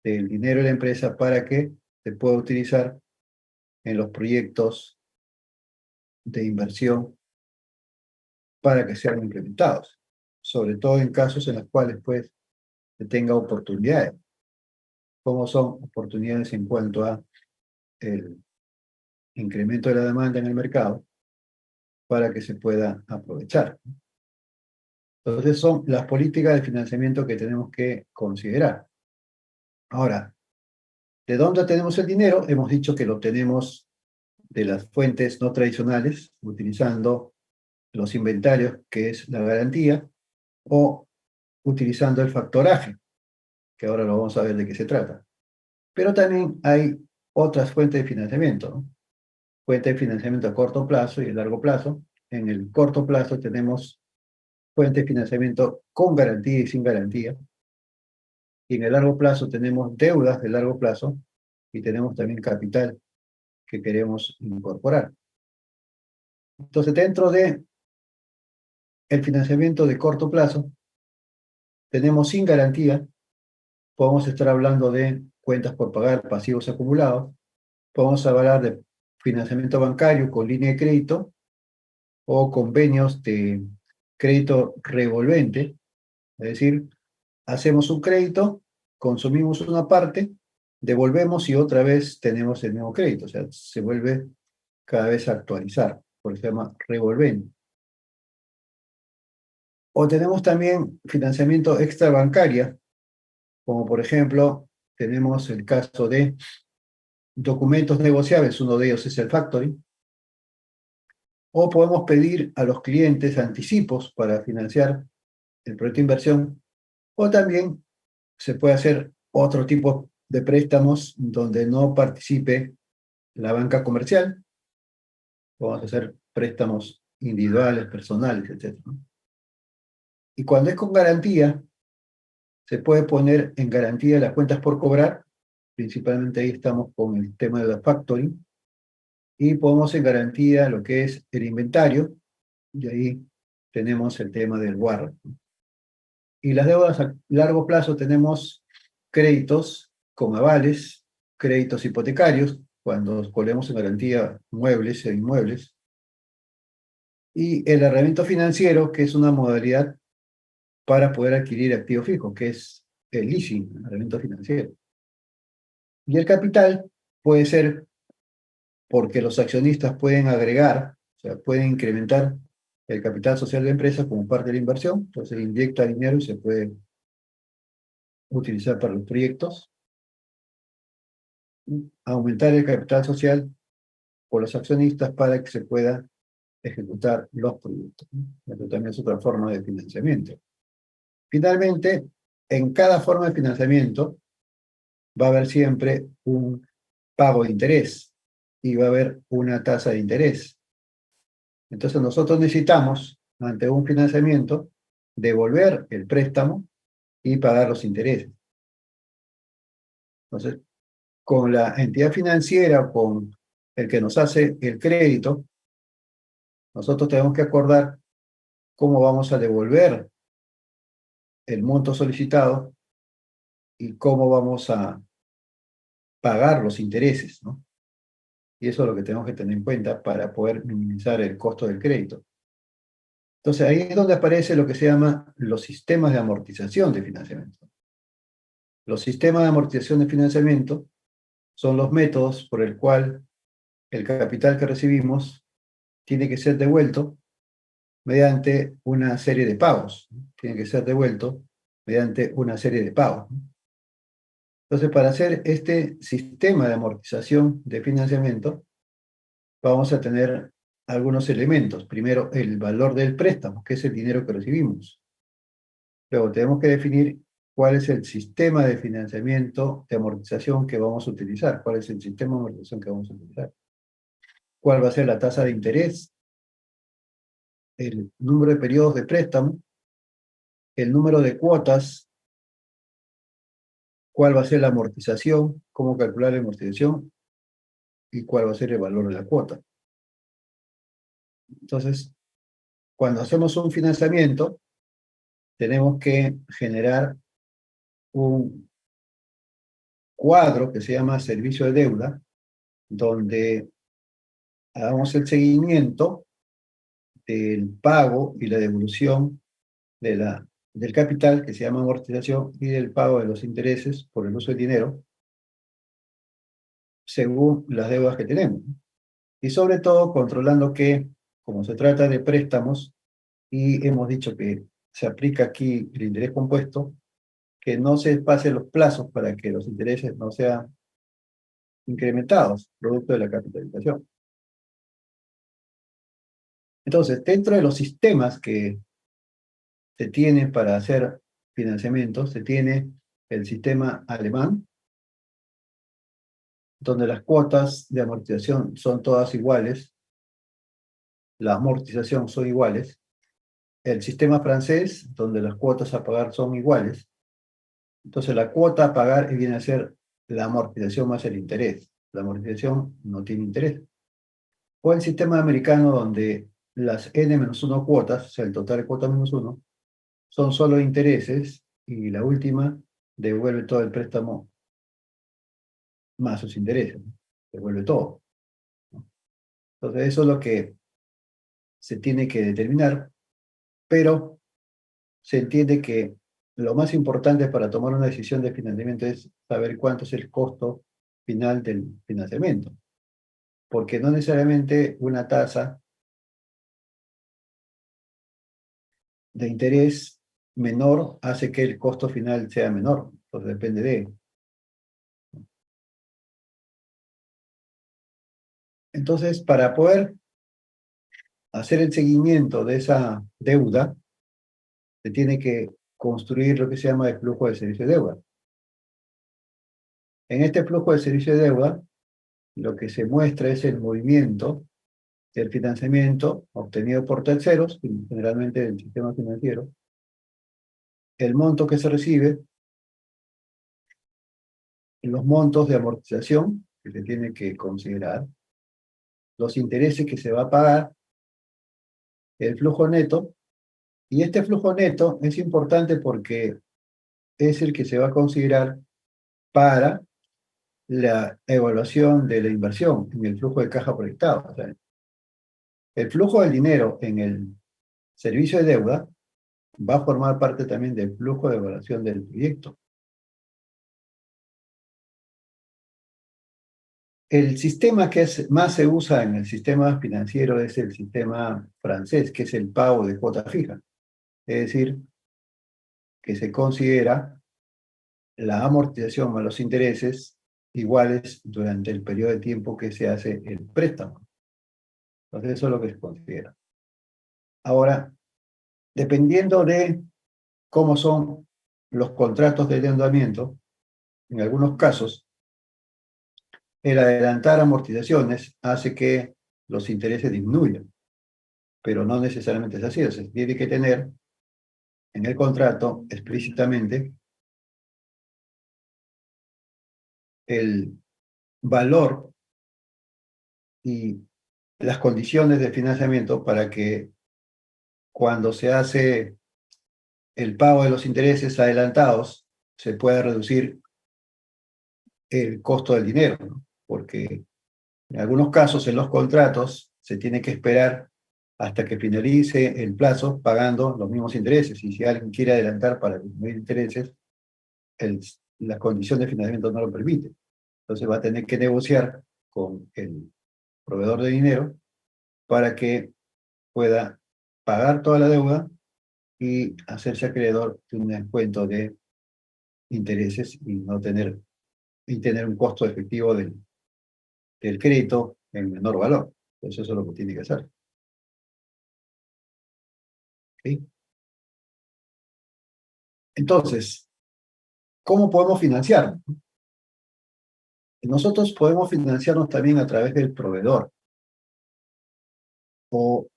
del dinero de la empresa para que se pueda utilizar en los proyectos de inversión para que sean implementados, sobre todo en casos en los cuales pues se tenga oportunidades. ¿Cómo son oportunidades en cuanto a el incremento de la demanda en el mercado para que se pueda aprovechar? Entonces son las políticas de financiamiento que tenemos que considerar. Ahora, ¿de dónde tenemos el dinero? Hemos dicho que lo tenemos de las fuentes no tradicionales, utilizando los inventarios, que es la garantía, o utilizando el factoraje, que ahora lo vamos a ver de qué se trata. Pero también hay otras fuentes de financiamiento, ¿no? Fuentes de financiamiento a corto plazo y a largo plazo. En el corto plazo tenemos fuentes de financiamiento con garantía y sin garantía. Y en el largo plazo tenemos deudas de largo plazo y tenemos también capital que queremos incorporar. Entonces, dentro de el financiamiento de corto plazo, tenemos sin garantía, podemos estar hablando de cuentas por pagar, pasivos acumulados, podemos hablar de financiamiento bancario con línea de crédito o convenios de crédito revolvente, es decir, hacemos un crédito, consumimos una parte, devolvemos y otra vez tenemos el nuevo crédito, o sea, se vuelve cada vez a actualizar, por eso se llama revolvente. O tenemos también financiamiento extrabancaria, como por ejemplo, tenemos el caso de documentos negociables, uno de ellos es el factoring, o podemos pedir a los clientes anticipos para financiar el proyecto de inversión, o también se puede hacer otro tipo de préstamos donde no participe la banca comercial, podemos hacer préstamos individuales, personales, etc. Y cuando es con garantía, se puede poner en garantía las cuentas por cobrar, principalmente ahí estamos con el tema de la factoring, y ponemos en garantía lo que es el inventario, y ahí tenemos el tema del guarda. Y las deudas a largo plazo tenemos créditos con avales, créditos hipotecarios, cuando ponemos en garantía muebles e inmuebles, y el arrendamiento financiero, que es una modalidad para poder adquirir activos fijos, que es el leasing, el arrendamiento financiero. Y el capital puede ser porque los accionistas pueden agregar, o sea, pueden incrementar el capital social de la empresa como parte de la inversión, entonces inyecta dinero y se puede utilizar para los proyectos, aumentar el capital social por los accionistas para que se pueda ejecutar los proyectos. Esto también es otra forma de financiamiento. Finalmente, en cada forma de financiamiento va a haber siempre un pago de interés y va a haber una tasa de interés. Entonces nosotros necesitamos, ante un financiamiento, devolver el préstamo y pagar los intereses. Entonces, con la entidad financiera o con el que nos hace el crédito, nosotros tenemos que acordar cómo vamos a devolver el monto solicitado y cómo vamos a pagar los intereses, ¿no? Y eso es lo que tenemos que tener en cuenta para poder minimizar el costo del crédito. Entonces, ahí es donde aparece lo que se llama los sistemas de amortización de financiamiento. Los sistemas de amortización de financiamiento son los métodos por el cual el capital que recibimos tiene que ser devuelto mediante una serie de pagos. Tiene que ser devuelto mediante una serie de pagos. Entonces, para hacer este sistema de amortización de financiamiento, vamos a tener algunos elementos. Primero, el valor del préstamo, que es el dinero que recibimos. Luego, tenemos que definir cuál es el sistema de financiamiento de amortización que vamos a utilizar. ¿Cuál es el sistema de amortización que vamos a utilizar? ¿Cuál va a ser la tasa de interés? El número de periodos de préstamo, el número de cuotas, cuál va a ser la amortización, cómo calcular la amortización y cuál va a ser el valor de la cuota. Entonces, cuando hacemos un financiamiento, tenemos que generar un cuadro que se llama servicio de deuda, donde hagamos el seguimiento del pago y la devolución del capital, que se llama amortización, y del pago de los intereses por el uso del dinero, según las deudas que tenemos. Y sobre todo controlando que, como se trata de préstamos, y hemos dicho que se aplica aquí el interés compuesto, que no se pasen los plazos para que los intereses no sean incrementados, producto de la capitalización. Entonces, dentro de los sistemas que se tienen para hacer financiamiento, se tiene el sistema alemán, donde las cuotas de amortización son todas iguales, la amortización son iguales. el sistema francés, donde las cuotas a pagar son iguales. Entonces la cuota a pagar viene a ser la amortización más el interés. La amortización no tiene interés. O el sistema americano, donde las n-1 cuotas, o sea, el total de cuota menos 1, son solo intereses y la última devuelve todo el préstamo más sus intereses, ¿no? Devuelve todo. Entonces eso es lo que se tiene que determinar, pero se entiende que lo más importante para tomar una decisión de financiamiento es saber cuánto es el costo final del financiamiento, porque no necesariamente una tasa de interés menor hace que el costo final sea menor, entonces depende de. Entonces, para poder hacer el seguimiento de esa deuda, se tiene que construir lo que se llama el flujo de servicio de deuda. En este flujo de servicio de deuda, lo que se muestra es el movimiento del financiamiento obtenido por terceros, generalmente del sistema financiero, el monto que se recibe, los montos de amortización que se tiene que considerar, los intereses que se va a pagar, el flujo neto, y este flujo neto es importante porque es el que se va a considerar para la evaluación de la inversión en el flujo de caja proyectado. O sea, el flujo del dinero en el servicio de deuda va a formar parte también del flujo de evaluación del proyecto. El sistema que más se usa en el sistema financiero es el sistema francés, que es el pago de cuota fija. Es decir, que se considera la amortización más los intereses iguales durante el periodo de tiempo que se hace el préstamo. Entonces eso es lo que se considera. Ahora, dependiendo de cómo son los contratos de endeudamiento, en algunos casos, el adelantar amortizaciones hace que los intereses disminuyan, pero no necesariamente es así. O sea, se tiene que tener en el contrato explícitamente el valor y las condiciones de financiamiento para que cuando se hace el pago de los intereses adelantados se pueda reducir el costo del dinero, ¿no? Porque en algunos casos en los contratos se tiene que esperar hasta que finalice el plazo pagando los mismos intereses, y si alguien quiere adelantar para disminuir intereses, la condición de financiamiento no lo permite. Entonces va a tener que negociar con el proveedor de dinero para que pueda pagar toda la deuda y hacerse acreedor de un descuento de intereses y tener un costo efectivo del crédito en menor valor. Entonces eso es lo que tiene que hacer. ¿Sí? Entonces, ¿cómo podemos financiar? Nosotros podemos financiarnos también a través del proveedor o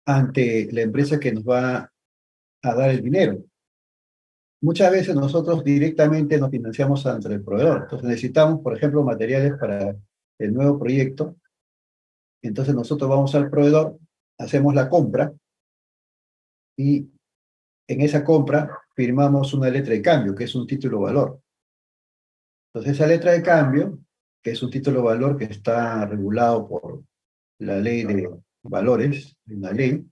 ante la empresa que nos va a dar el dinero. Muchas veces nosotros directamente nos financiamos ante el proveedor. Entonces necesitamos, por ejemplo, materiales para el nuevo proyecto. Entonces nosotros vamos al proveedor, hacemos la compra y en esa compra firmamos una letra de cambio, que es un título valor. Entonces esa letra de cambio, que es un título valor que está regulado por la ley de valores, una ley,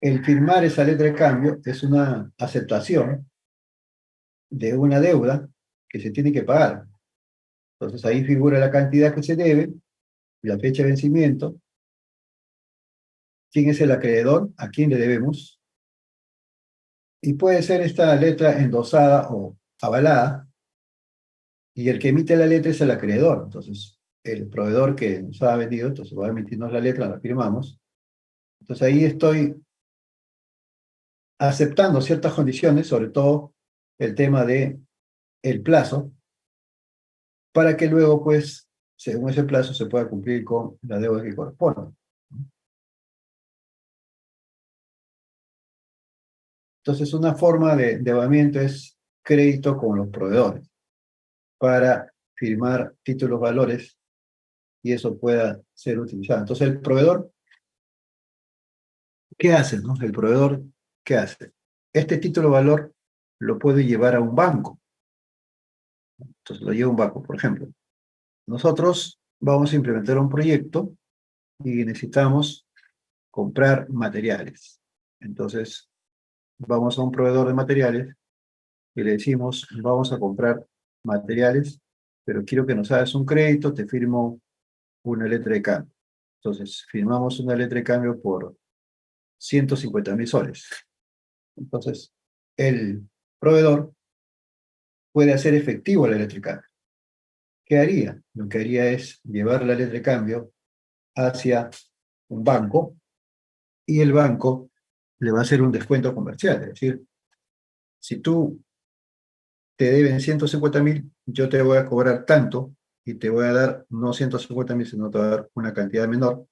el firmar esa letra de cambio es una aceptación de una deuda que se tiene que pagar. Entonces ahí figura la cantidad que se debe, la fecha de vencimiento, quién es el acreedor, a quién le debemos, y puede ser esta letra endosada o avalada, y el que emite la letra es el acreedor. Entonces, el proveedor que nos ha vendido, entonces va a emitirnos la letra, la firmamos. Entonces ahí estoy aceptando ciertas condiciones, sobre todo el tema de el plazo, para que luego, pues, según ese plazo, se pueda cumplir con la deuda que corresponde. Entonces, una forma de endeudamiento es crédito con los proveedores para firmar títulos valores y eso pueda ser utilizado. Entonces, el proveedor, ¿qué hace, no? El proveedor, ¿qué hace? Este título valor lo puede llevar a un banco. Entonces, lo lleva a un banco, por ejemplo. Nosotros vamos a implementar un proyecto y necesitamos comprar materiales. Entonces, vamos a un proveedor de materiales y le decimos, vamos a comprar materiales, pero quiero que nos hagas un crédito, te firmo una letra de cambio. Entonces, firmamos una letra de cambio por 150.000 soles. Entonces, el proveedor puede hacer efectivo la letra de cambio. ¿Qué haría? Lo que haría es llevar la letra de cambio hacia un banco y el banco le va a hacer un descuento comercial. Es decir, si tú te deben 150.000, yo te voy a cobrar tanto y te voy a dar no 150.000, sino te voy a dar una cantidad menor,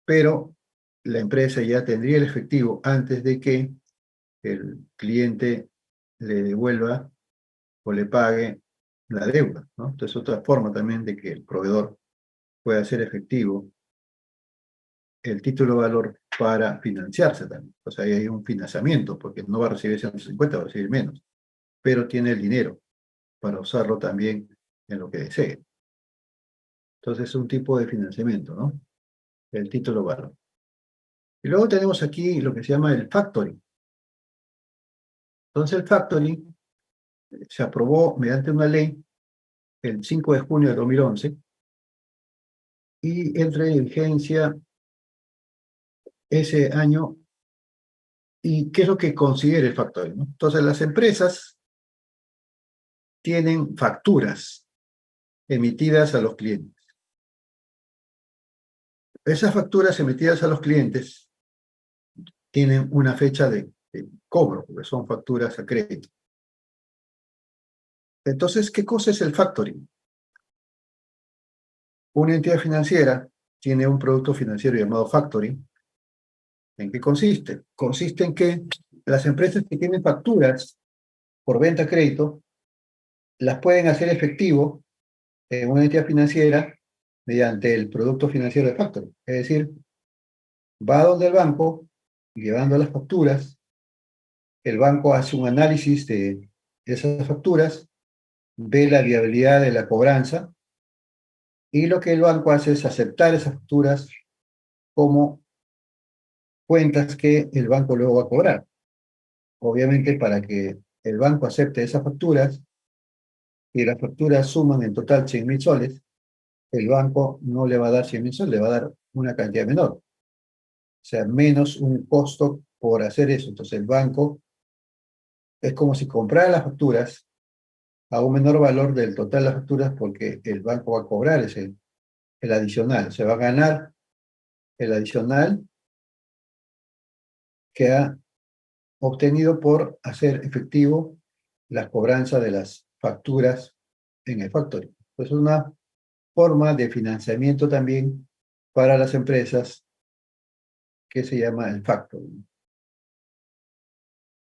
pero la empresa ya tendría el efectivo antes de que el cliente le devuelva o le pague la deuda, ¿no? Entonces, otra forma también de que el proveedor pueda hacer efectivo el título de valor para financiarse también. O sea, ahí hay un financiamiento, porque no va a recibir 150, va a recibir menos, pero tiene el dinero para usarlo también en lo que desee. Entonces, es un tipo de financiamiento, ¿no? El título de valor. Y luego tenemos aquí lo que se llama el factoring. Entonces, el factoring se aprobó mediante una ley el 5 de junio de 2011 y entra en vigencia ese año. ¿Y qué es lo que considera el factoring, no? Entonces, las empresas tienen facturas emitidas a los clientes. Esas facturas emitidas a los clientes tienen una fecha de cobro, porque son facturas a crédito. Entonces, ¿qué cosa es el factoring? Una entidad financiera tiene un producto financiero llamado factoring. ¿En qué consiste? Consiste en que las empresas que tienen facturas por venta a crédito las pueden hacer efectivo en una entidad financiera mediante el producto financiero de factoring. Es decir, va donde el banco, llevando las facturas, el banco hace un análisis de esas facturas, ve la viabilidad de la cobranza y lo que el banco hace es aceptar esas facturas como cuentas que el banco luego va a cobrar. Obviamente, para que el banco acepte esas facturas y las facturas suman en total 100.000 soles, el banco no le va a dar 100.000 soles, le va a dar una cantidad menor. O sea, menos un costo por hacer eso. Entonces, el banco es como si comprara las facturas a un menor valor del total de las facturas porque el banco va a cobrar el adicional. Se va a ganar el adicional que ha obtenido por hacer efectivo las cobranzas de las facturas en el factoring. Es una forma de financiamiento también para las empresas que se llama el factoring.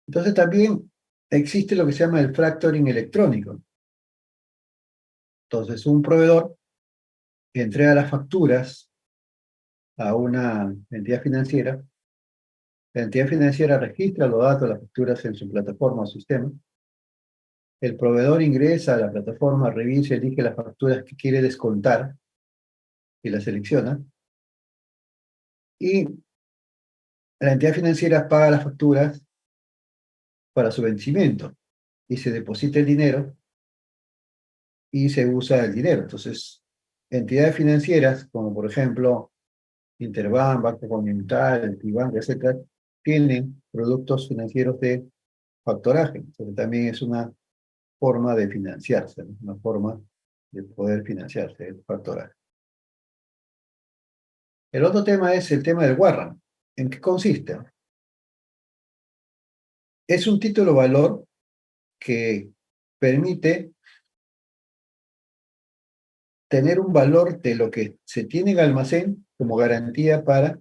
Entonces también existe lo que se llama el factoring electrónico. Entonces un proveedor entrega las facturas a una entidad financiera, la entidad financiera registra los datos de las facturas en su plataforma o sistema, el proveedor ingresa a la plataforma, revisa y elige las facturas que quiere descontar y las selecciona, y la entidad financiera paga las facturas para su vencimiento y se deposita el dinero y se usa el dinero. Entonces, entidades financieras, como por ejemplo Interbank, Banco Continental, Tibank, etcétera, tienen productos financieros de factoraje. Entonces, también es una forma de financiarse, ¿no? Una forma de poder financiarse, el factoraje. El otro tema es el tema del warrant. ¿En qué consiste? Es un título valor que permite tener un valor de lo que se tiene en almacén como garantía para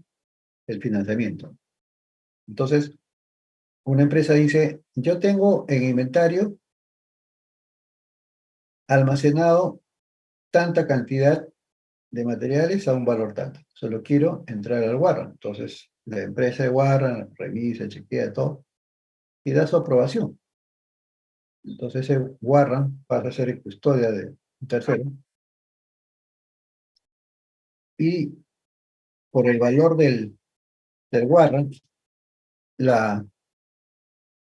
el financiamiento. Entonces, una empresa dice, yo tengo en inventario almacenado tanta cantidad de materiales a un valor tanto. Solo quiero entrar al Warrant. Entonces, la empresa de Warrant revisa, chequea todo y da su aprobación. Entonces, ese Warrant pasa a ser custodia de un tercero. Y por el valor del Warrant, la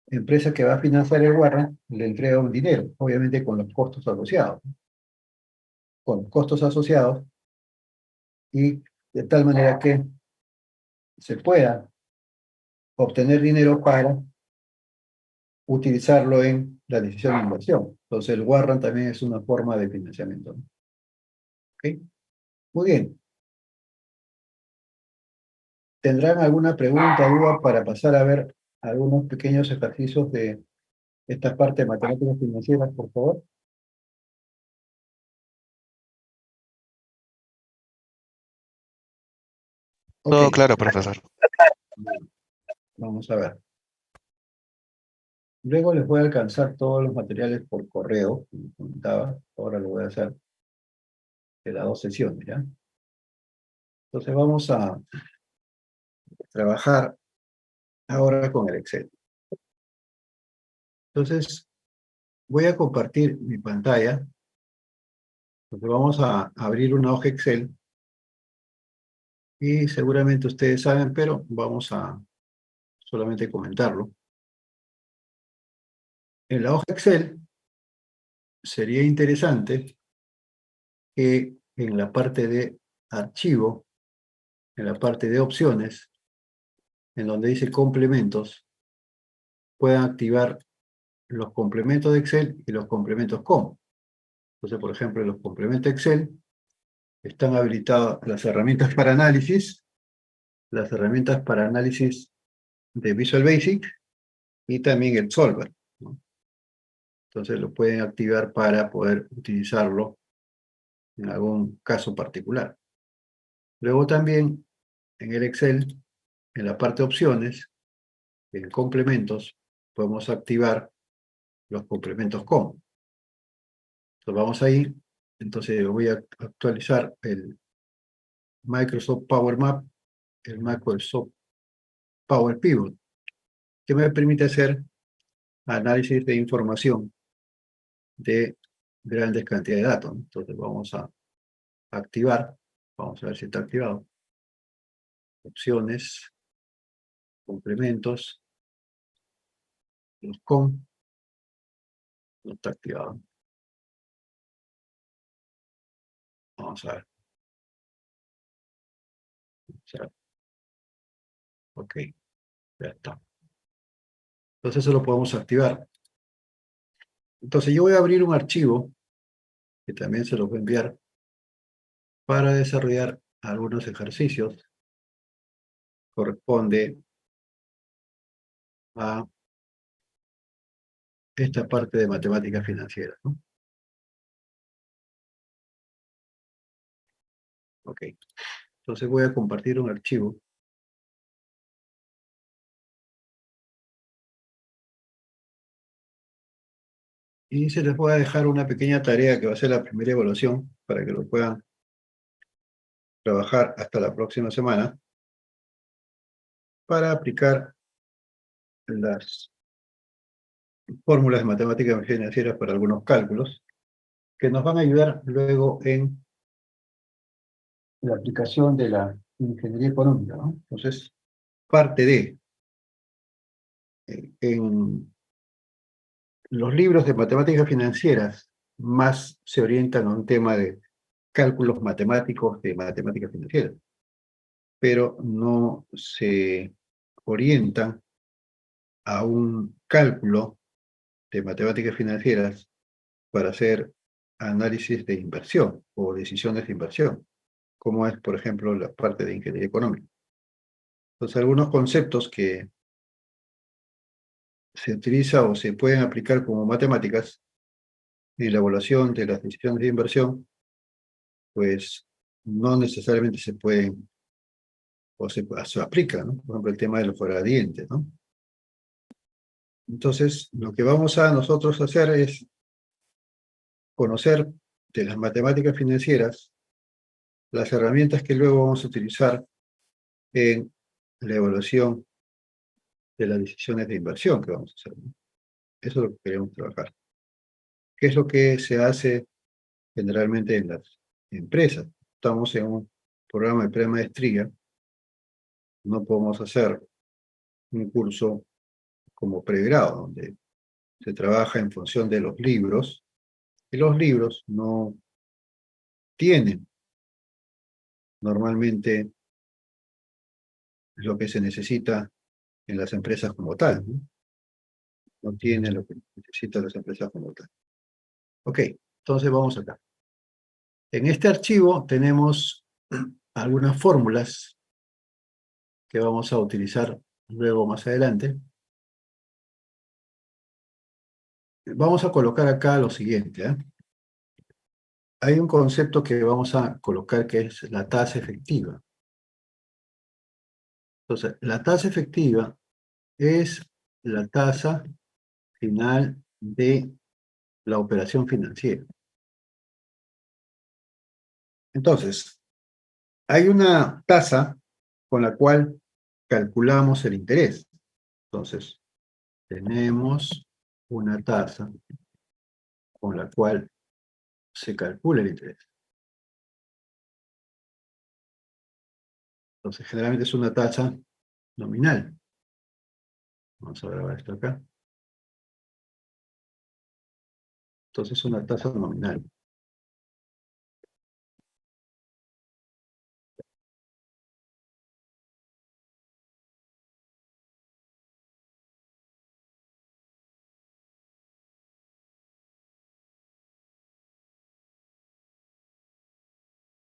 empresa que va a financiar el Warrant le entrega un dinero, obviamente con los costos asociados. Con los costos asociados y de tal manera que se pueda obtener dinero para utilizarlo en la decisión de inversión. Entonces el warrant también es una forma de financiamiento, ¿no? ¿Ok? Muy bien. ¿Tendrán alguna pregunta, duda para pasar a ver algunos pequeños ejercicios de esta parte de matemáticas financieras, por favor? Ok, Todo claro, profesor. vamos a ver. Luego les voy a alcanzar todos los materiales por correo, como comentaba. Ahora lo voy a hacer de las dos sesiones, ¿ya? Entonces vamos a trabajar ahora con el Excel. Entonces, voy a compartir mi pantalla, porque vamos a abrir una hoja Excel y seguramente ustedes saben, pero vamos a solamente comentarlo. En la hoja Excel sería interesante que en la parte de archivo, en la parte de opciones, en donde dice complementos, puedan activar los complementos de Excel y los complementos com. Entonces, por ejemplo, en los complementos de Excel están habilitadas las herramientas para análisis de Visual Basic y también el Solver, ¿no? Entonces lo pueden activar para poder utilizarlo en algún caso particular. Luego también en el Excel, en la parte de opciones, en complementos, podemos activar los complementos com. Entonces vamos ahí, entonces voy a actualizar el Microsoft Power Map, el Microsoft Power Pivot, que me permite hacer análisis de información de grandes cantidades de datos, ¿no? Entonces vamos a activar, vamos a ver si está activado. Opciones, complementos, los com, no está activado. Vamos a ver. Ok, ya está. Entonces eso lo podemos activar. Entonces yo voy a abrir un archivo, que también se los voy a enviar, para desarrollar algunos ejercicios. Corresponde a esta parte de matemáticas financieras, ¿no? Ok. Entonces voy a compartir un archivo. Y se les voy a dejar una pequeña tarea que va a ser la primera evaluación para que lo puedan trabajar hasta la próxima semana para aplicar las fórmulas de matemáticas financieras para algunos cálculos que nos van a ayudar luego en la aplicación de la ingeniería económica, ¿no? Entonces, parte de, en los libros de matemáticas financieras más se orientan a un tema de cálculos matemáticos de matemáticas financieras, pero no se orientan a un cálculo de matemáticas financieras para hacer análisis de inversión o decisiones de inversión, como es, por ejemplo, la parte de ingeniería económica. Entonces, algunos conceptos que se utilizan o se pueden aplicar como matemáticas en la evaluación de las decisiones de inversión, pues no necesariamente se pueden o se aplican, ¿no? Por ejemplo, el tema de los gradientes, ¿no? Entonces, lo que vamos a nosotros hacer es conocer de las matemáticas financieras las herramientas que luego vamos a utilizar en la evaluación de las decisiones de inversión que vamos a hacer, ¿no? Eso es lo que queremos trabajar. ¿Qué es lo que se hace generalmente en las empresas? Estamos en un programa de premaestría, no podemos hacer un curso como pregrado, donde se trabaja en función de los libros, y los libros no tienen normalmente lo que se necesita en las empresas como tal, ¿no? No tienen lo que necesitan las empresas como tal. Ok, entonces vamos acá. En este archivo tenemos algunas fórmulas que vamos a utilizar luego más adelante. Vamos a colocar acá lo siguiente, ¿eh? Hay un concepto que vamos a colocar que es la tasa efectiva. Entonces, la tasa efectiva es la tasa final de la operación financiera. Entonces, hay una tasa con la cual calculamos el interés. Entonces, tenemos una tasa con la cual se calcula el interés. Entonces, generalmente es una tasa nominal. Vamos a grabar esto acá. Entonces, es una tasa nominal.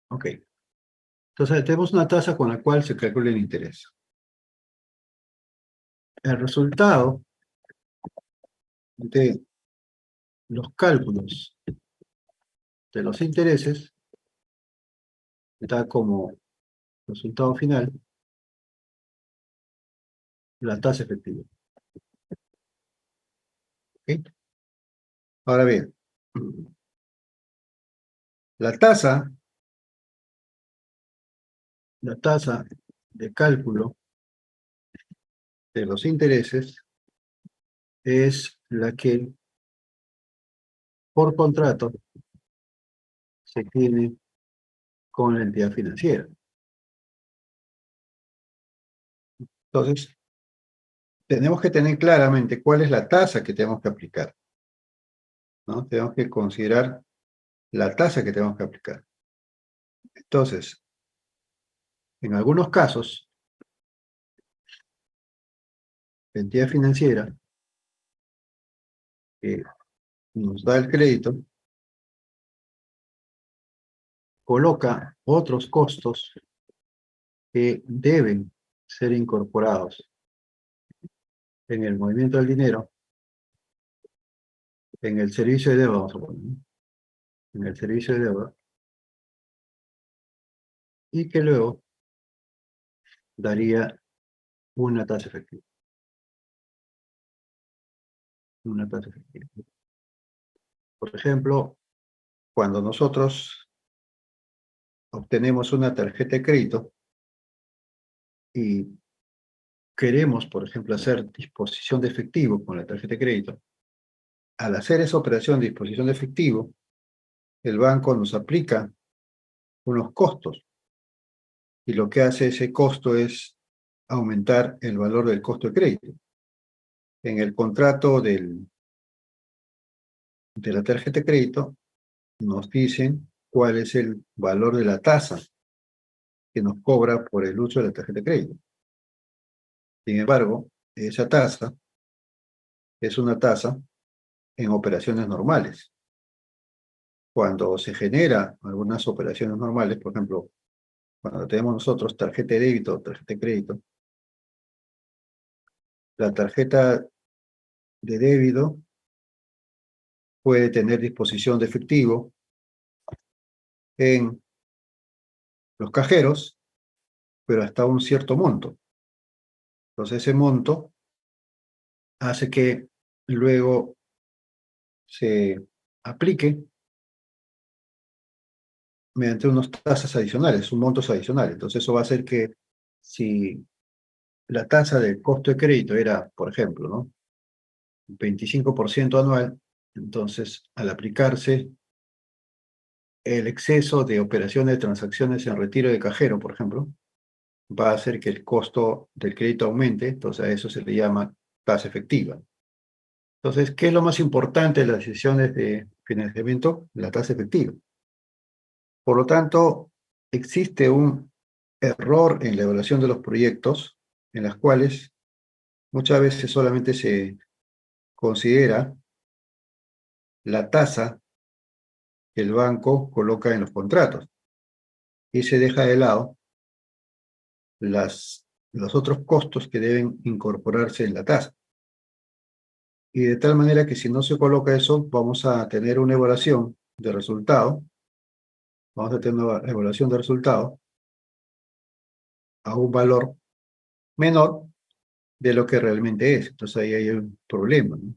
Ok. Entonces, tenemos una tasa con la cual se calcula el interés. El resultado de los cálculos de los intereses da como resultado final la tasa efectiva. ¿Ok? Ahora bien, la tasa de cálculo de los intereses es la que por contrato se tiene con la entidad financiera. Entonces, tenemos que tener claramente cuál es la tasa que tenemos que aplicar, ¿no? Tenemos que considerar la tasa que tenemos que aplicar. Entonces, en algunos casos, la entidad financiera que nos da el crédito coloca otros costos que deben ser incorporados en el movimiento del dinero, en el servicio de deuda, vamos a poner, ¿no? En el servicio de deuda, y que luego daría una tasa efectiva. Una tasa efectiva. Por ejemplo, cuando nosotros obtenemos una tarjeta de crédito y queremos, por ejemplo, hacer disposición de efectivo con la tarjeta de crédito, al hacer esa operación de disposición de efectivo, el banco nos aplica unos costos y lo que hace ese costo es aumentar el valor del costo de crédito. En el contrato de la tarjeta de crédito nos dicen cuál es el valor de la tasa que nos cobra por el uso de la tarjeta de crédito. Sin embargo, esa tasa es una tasa en operaciones normales. Cuando se genera algunas operaciones normales, por ejemplo, cuando tenemos nosotros tarjeta de débito o tarjeta de crédito, la tarjeta de débito puede tener disposición de efectivo en los cajeros, pero hasta un cierto monto. Entonces ese monto hace que luego se aplique mediante unas tasas adicionales, un montos adicionales. Entonces eso va a hacer que si la tasa del costo de crédito era, por ejemplo, ¿no?, 25% anual, entonces al aplicarse el exceso de operaciones de transacciones en retiro de cajero, por ejemplo, va a hacer que el costo del crédito aumente, entonces a eso se le llama tasa efectiva. Entonces, ¿qué es lo más importante de las decisiones de financiamiento? La tasa efectiva. Por lo tanto, existe un error en la evaluación de los proyectos, en las cuales muchas veces solamente se considera la tasa que el banco coloca en los contratos y se deja de lado los otros costos que deben incorporarse en la tasa. Y de tal manera que si no se coloca eso, vamos a tener una evaluación de resultado, vamos a tener una evaluación de resultado a un valor menor de lo que realmente es. Entonces ahí hay un problema, ¿no?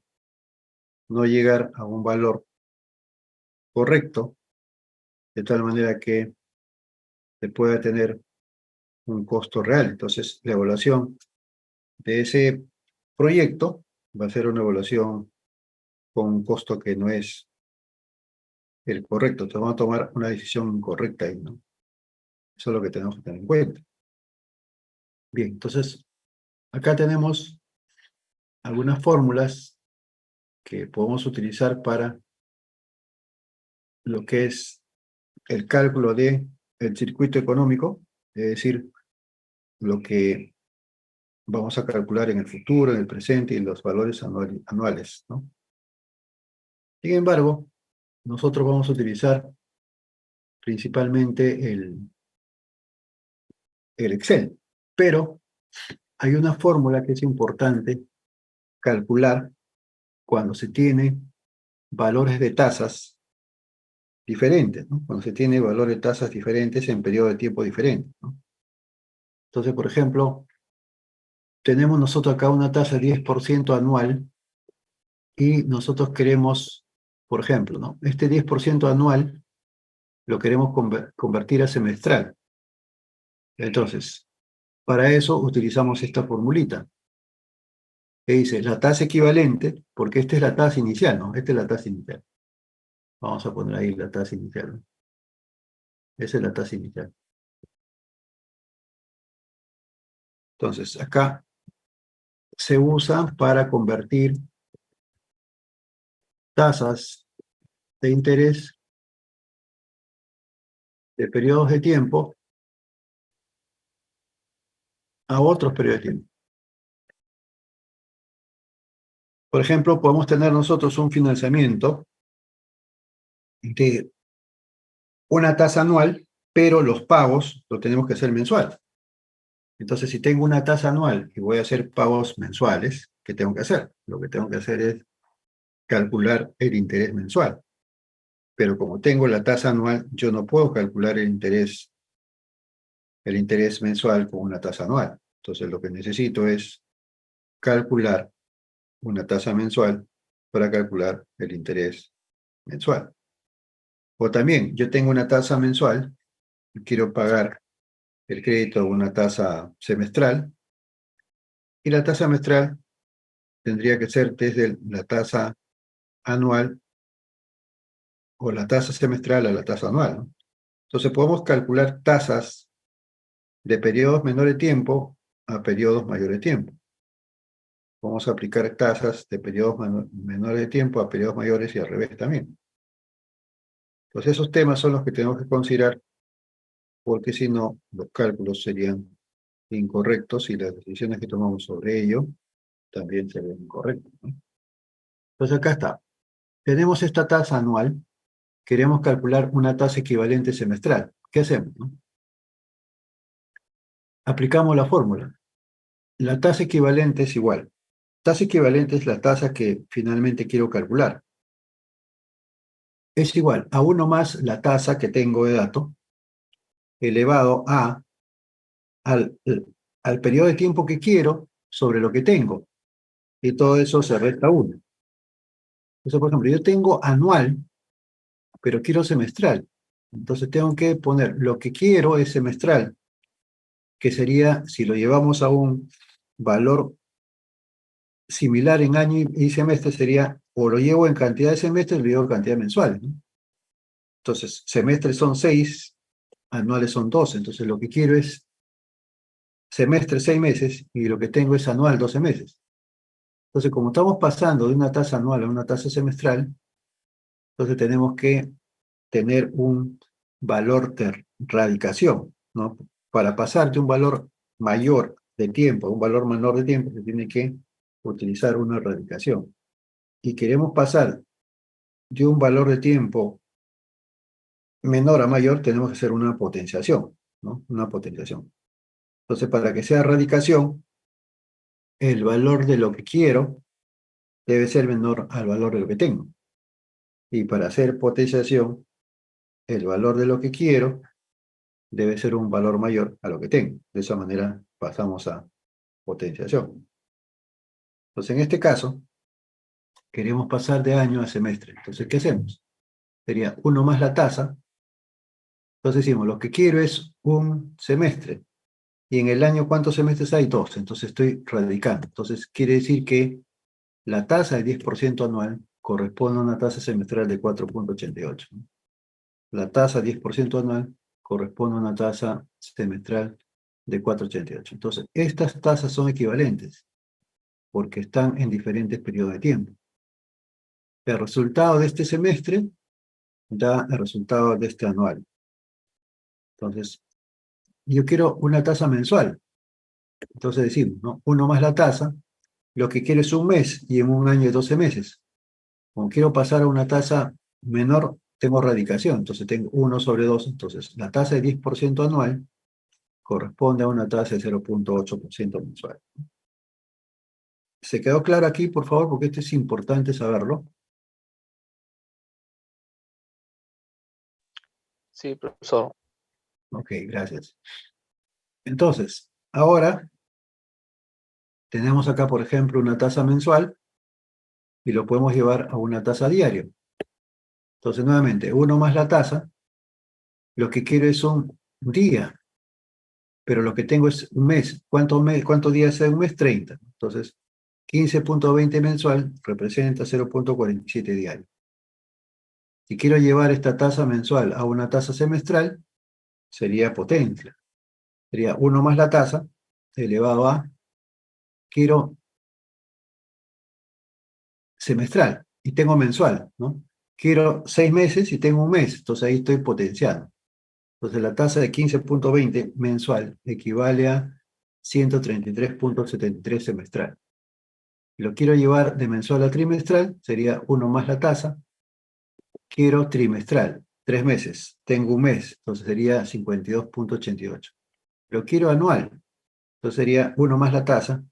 No llegar a un valor correcto, de tal manera que se pueda tener un costo real. Entonces la evaluación de ese proyecto va a ser una evaluación con un costo que no es el correcto. Entonces vamos a tomar una decisión incorrecta ahí, ¿no? Eso es lo que tenemos que tener en cuenta. Bien, entonces acá tenemos algunas fórmulas que podemos utilizar para lo que es el cálculo de el circuito económico, es decir, lo que vamos a calcular en el futuro, en el presente y los valores anuales, ¿no? Sin embargo, nosotros vamos a utilizar principalmente el Excel, pero hay una fórmula que es importante calcular cuando se tiene valores de tasas diferentes, ¿no? Cuando se tiene valores de tasas diferentes en periodos de tiempo diferentes, ¿no? Entonces, por ejemplo, tenemos nosotros acá una tasa de 10% anual y nosotros queremos, por ejemplo, ¿no?, este 10% anual lo queremos convertir a semestral. Entonces, para eso utilizamos esta formulita que dice la tasa equivalente, porque esta es la tasa inicial, ¿no? Esta es la tasa inicial. Vamos a poner ahí la tasa inicial, ¿no? Esa es la tasa inicial. Entonces, acá se usa para convertir tasas de interés de periodos de tiempo a otros periodos de tiempo. Por ejemplo, podemos tener nosotros un financiamiento de una tasa anual, pero los pagos los tenemos que hacer mensual. Entonces, si tengo una tasa anual y voy a hacer pagos mensuales, ¿qué tengo que hacer? Lo que tengo que hacer es calcular el interés mensual. Pero como tengo la tasa anual, yo no puedo calcular el interés mensual con una tasa anual. Entonces, lo que necesito es calcular una tasa mensual para calcular el interés mensual. O también, yo tengo una tasa mensual y quiero pagar el crédito a una tasa semestral, y la tasa semestral tendría que ser desde la tasa anual o la tasa semestral a la tasa anual, ¿no? Entonces podemos calcular tasas de periodos menores de tiempo a periodos mayores de tiempo. Vamos a aplicar tasas de periodos menores de tiempo a periodos mayores y al revés también. Entonces esos temas son los que tenemos que considerar, porque si no, los cálculos serían incorrectos y las decisiones que tomamos sobre ello también serían incorrectas, ¿no? Entonces acá está. Tenemos esta tasa anual, queremos calcular una tasa equivalente semestral. ¿Qué hacemos, no? Aplicamos la fórmula. La tasa equivalente es igual. Tasa equivalente es la tasa que finalmente quiero calcular. Es igual a 1 más la tasa que tengo de dato, elevado al periodo de tiempo que quiero sobre lo que tengo. y todo eso se resta 1. Entonces, por ejemplo, yo tengo anual, pero quiero semestral. Entonces tengo que poner lo que quiero es semestral, que sería, si lo llevamos a un valor similar en año y semestre, sería, o lo llevo en cantidad de semestres, o lo llevo en cantidad mensual, ¿no? Entonces, semestres son 6, anuales son 12. Entonces, lo que quiero es semestre 6 meses y lo que tengo es anual 12 meses. Entonces, como estamos pasando de una tasa anual a una tasa semestral, entonces tenemos que tener un valor de radicación, ¿no? Para pasar de un valor mayor de tiempo a un valor menor de tiempo, se tiene que utilizar una radicación. Y queremos pasar de un valor de tiempo menor a mayor, tenemos que hacer una potenciación, ¿no? Una potenciación. Entonces, para que sea radicación, el valor de lo que quiero debe ser menor al valor de lo que tengo. Y para hacer potenciación, el valor de lo que quiero debe ser un valor mayor a lo que tengo. De esa manera pasamos a potenciación. Entonces, en este caso, queremos pasar de año a semestre. Entonces, ¿qué hacemos? Sería 1 más la tasa. Entonces decimos, lo que quiero es un semestre. Y en el año, ¿cuántos semestres hay? 2. Entonces estoy radicando. Entonces quiere decir que la tasa de 10% anual corresponde a una tasa semestral de 4,88. La tasa 10% anual corresponde a una tasa semestral de 4,88. Entonces, estas tasas son equivalentes porque están en diferentes periodos de tiempo. El resultado de este semestre da el resultado de este anual. Entonces, yo quiero una tasa mensual. Entonces decimos, ¿no? 1 más la tasa, lo que quiero es un mes y en un año 12 meses. Como quiero pasar a una tasa menor, tengo radicación. Entonces tengo 1 sobre 2. Entonces, la tasa de 10% anual corresponde a una tasa de 0,8% mensual. ¿Se quedó claro aquí, por favor? Porque esto es importante saberlo. Sí, profesor. Ok, gracias. Entonces, ahora tenemos acá, por ejemplo, una tasa mensual y lo podemos llevar a una tasa diaria. Entonces, nuevamente, 1 más la tasa, lo que quiero es un día, pero lo que tengo es un mes. ¿Cuántos días es un mes? 30. Entonces, 15,20 mensual representa 0,47 diario. Si quiero llevar esta tasa mensual a una tasa semestral, sería potencia. Sería 1 más la tasa elevado a, quiero semestral y tengo mensual, ¿no? Quiero 6 meses y tengo un mes, entonces ahí estoy potenciando. Entonces la tasa de 15,20 mensual equivale a 133,73 semestral. Si lo quiero llevar de mensual a trimestral, sería 1 más la tasa. Quiero trimestral, 3 meses, tengo un mes, entonces sería 52,88. Lo quiero anual, entonces sería 1 más la tasa.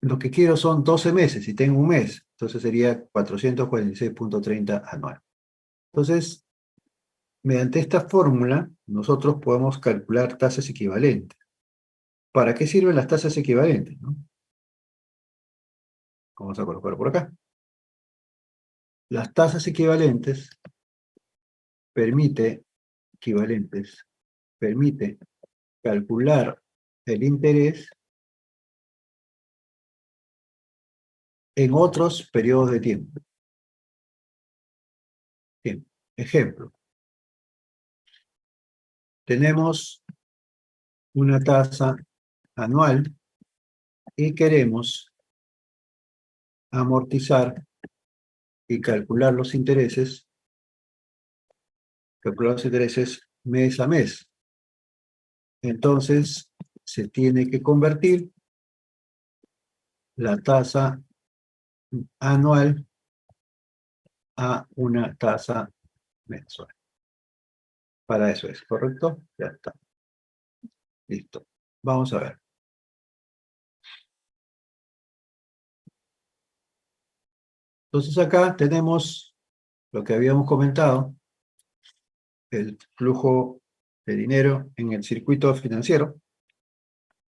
Lo que quiero son 12 meses y tengo un mes, entonces sería 446,30 anual. Entonces, mediante esta fórmula, nosotros podemos calcular tasas equivalentes. ¿Para qué sirven las tasas equivalentes, no? Vamos a colocar por acá. Las tasas equivalentes permite calcular el interés en otros periodos de tiempo. Bien, ejemplo. Tenemos una tasa anual y queremos amortizar y calcular los intereses mes a mes. Entonces, se tiene que convertir la tasa anual a una tasa mensual. Para eso es, ¿correcto? Ya está. Listo. Vamos a ver. Entonces acá tenemos lo que habíamos comentado, el flujo de dinero en el circuito financiero.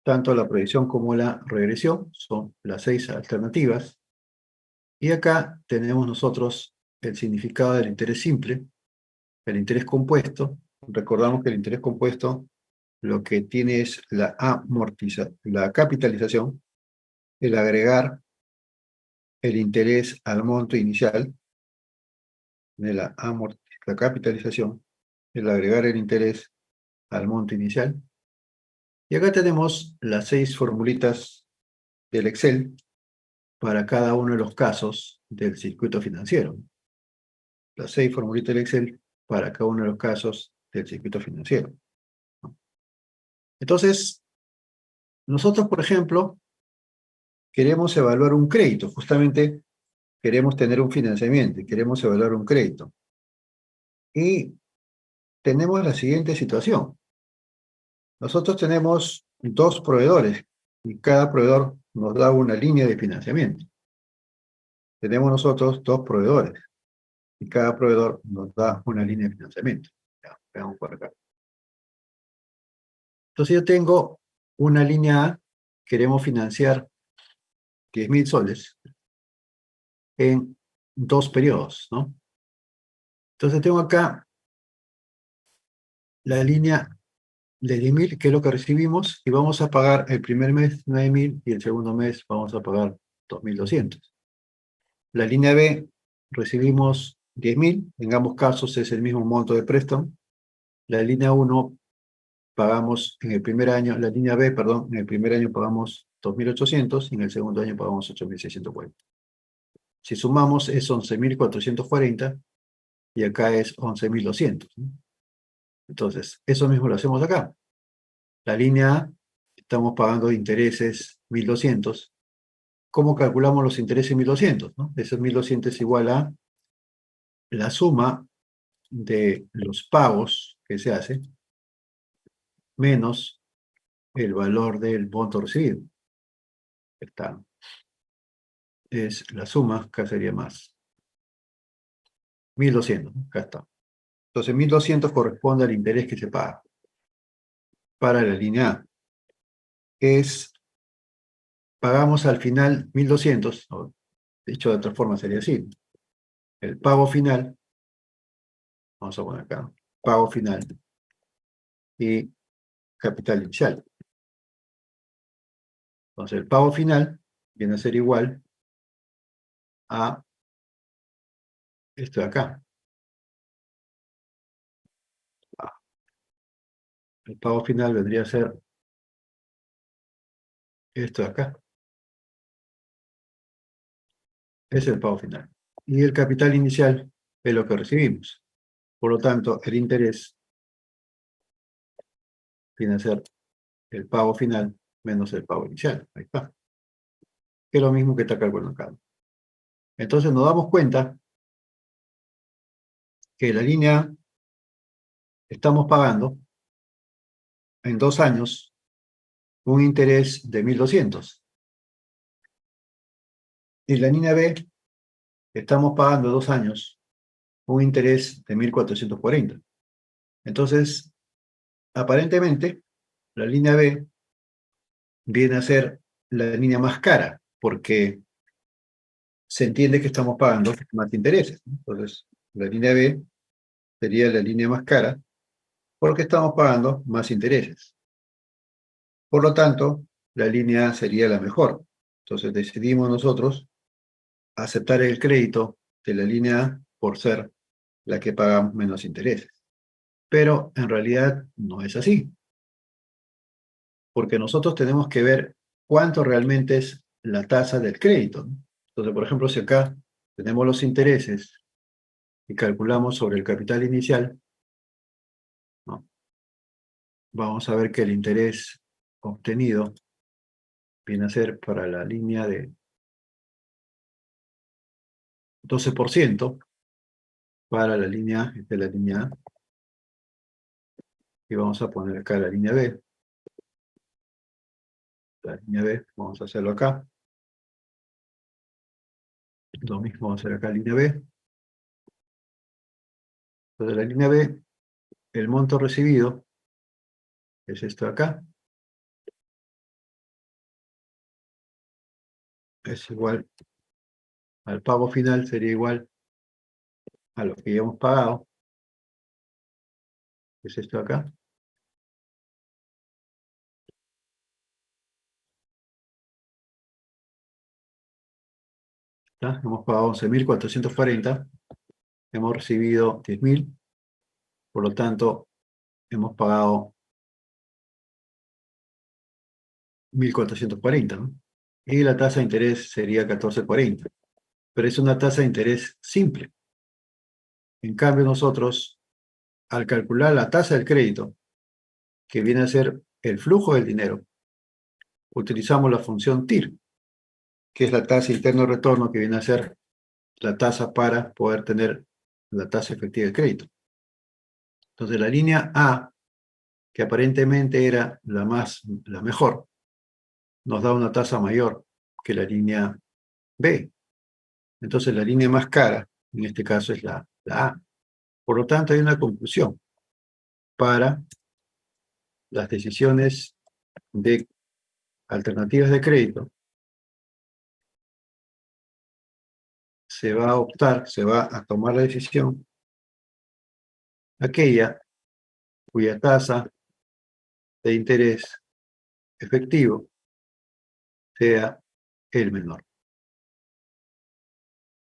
tanto la proyección como la regresión, son las 6 alternativas. Y acá tenemos nosotros el significado del interés simple, el interés compuesto. Recordamos que el interés compuesto lo que tiene es la la capitalización, el agregar el interés al monto inicial, de la capitalización, el agregar el interés al monto inicial. Y acá tenemos las 6 formulitas del Excel para cada uno de los casos del circuito financiero. Las 6 formulitas del Excel para cada uno de los casos del circuito financiero. Entonces, nosotros, por ejemplo, queremos evaluar un crédito. Justamente queremos tener un financiamiento y queremos evaluar un crédito. Y tenemos la siguiente situación. Nosotros tenemos 2 proveedores y cada proveedor nos da una línea de financiamiento. Tenemos nosotros 2 proveedores y cada proveedor nos da una línea de financiamiento. Ya, veamos por acá. Entonces yo tengo una línea A, queremos financiar 10.000 soles en 2 periodos, ¿no? Entonces tengo acá la línea de 10.000, que es lo que recibimos, y vamos a pagar el primer mes 9.000 y el segundo mes vamos a pagar 2.200. La línea B, recibimos 10.000, en ambos casos es el mismo monto de préstamo. La línea 1 pagamos en el primer año, la línea B, perdón, en el primer año pagamos 2.800 y en el segundo año pagamos 8.640. Si sumamos es 11.440 y acá es 11.200, ¿no? Entonces, eso mismo lo hacemos acá. La línea A, estamos pagando intereses 1.200. ¿Cómo calculamos los intereses 1.200? ¿No? Esos 1.200 es igual a la suma de los pagos que se hace menos el valor del monto recibido. Está. Es la suma, acá sería más 1.200, ¿no? Acá está. Entonces 1.200 corresponde al interés que se paga para la línea A. Pagamos al final 1.200, o dicho de otra forma sería así. El pago final, vamos a poner acá, pago final y capital inicial. Entonces el pago final viene a ser igual a esto de acá. El pago final vendría a ser esto de acá. Ese es el pago final. Y el capital inicial es lo que recibimos. Por lo tanto, el interés viene a ser el pago final menos el pago inicial. Ahí está. Que es lo mismo que está calculando acá. Entonces nos damos cuenta que la línea estamos pagando en 2 años un interés de 1.200. Y la línea B estamos pagando 2 años un interés de 1.440. Entonces, aparentemente, la línea B viene a ser la línea más cara, porque se entiende que estamos pagando más intereses, ¿no? Entonces, la línea B sería la línea más cara, porque estamos pagando más intereses. Por lo tanto, la línea A sería la mejor. Entonces, decidimos nosotros aceptar el crédito de la línea A por ser la que paga menos intereses. Pero en realidad no es así, porque nosotros tenemos que ver cuánto realmente es la tasa del crédito, ¿no? Entonces, por ejemplo, si acá tenemos los intereses y calculamos sobre el capital inicial, ¿no? Vamos a ver que el interés obtenido viene a ser para la línea de 12% para la línea, esta es la línea A, y vamos a poner acá la línea B. La línea B, vamos a hacerlo acá. Lo mismo vamos a hacer acá, línea B. Entonces la línea B, el monto recibido es esto de acá. es igual al pago final, sería igual a lo que ya hemos pagado, que es esto acá. ¿Está? Hemos pagado 11.440, hemos recibido 10.000, por lo tanto, hemos pagado 1.440, ¿no? Y la tasa de interés sería 14.40, pero es una tasa de interés simple. En cambio, nosotros, al calcular la tasa del crédito, que viene a ser el flujo del dinero, utilizamos la función TIR, que es la tasa interna de retorno, que viene a ser la tasa para poder tener la tasa efectiva del crédito. Entonces, la línea A, que aparentemente era la mejor, nos da una tasa mayor que la línea B. Entonces, la línea más cara, en este caso, es la A. Por lo tanto, hay una conclusión para las decisiones de alternativas de crédito. Se va a optar, se va a tomar la decisión aquella cuya tasa de interés efectivo sea el menor.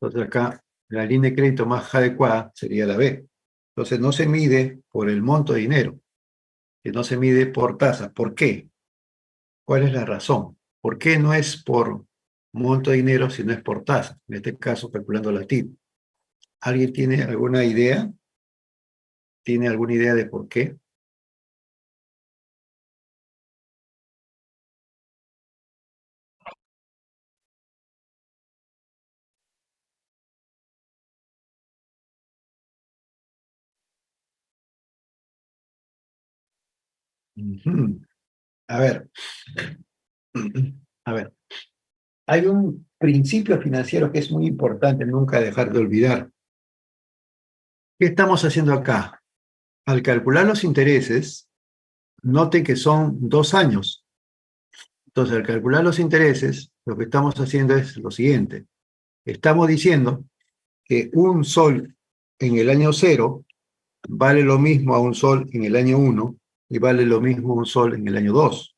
Entonces acá la línea de crédito más adecuada sería la B. Entonces no se mide por el monto de dinero, que no se mide por tasa. ¿Por qué? ¿Cuál es la razón? ¿Por qué no es por monto de dinero, sino es por tasa? En este caso, calculando la TIP. ¿Alguien tiene alguna idea? ¿Tiene alguna idea de por qué? Ujú. A ver, a ver. Hay un principio financiero que es muy importante nunca dejar de olvidar. ¿Qué estamos haciendo acá? Al calcular los intereses, note que son 2 años. Entonces, al calcular los intereses, lo que estamos haciendo es lo siguiente. Estamos diciendo que un sol en el año 0 vale lo mismo a un sol en el año 1 y vale lo mismo a un sol en el año 2.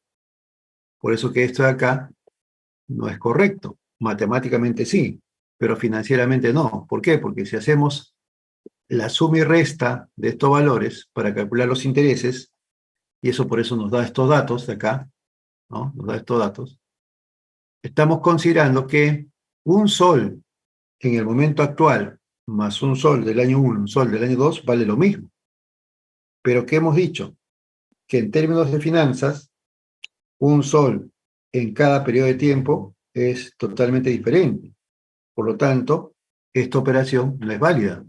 Por eso que esto de acá no es correcto. Matemáticamente sí, pero financieramente no. ¿Por qué? Porque si hacemos la suma y resta de estos valores para calcular los intereses, y eso por eso nos da estos datos de acá, ¿no? Nos da estos datos. Estamos considerando que un sol en el momento actual más un sol del año 1, un sol del año 2, vale lo mismo. Pero ¿qué hemos dicho? Que en términos de finanzas, un sol en cada periodo de tiempo es totalmente diferente. Por lo tanto, esta operación no es válida.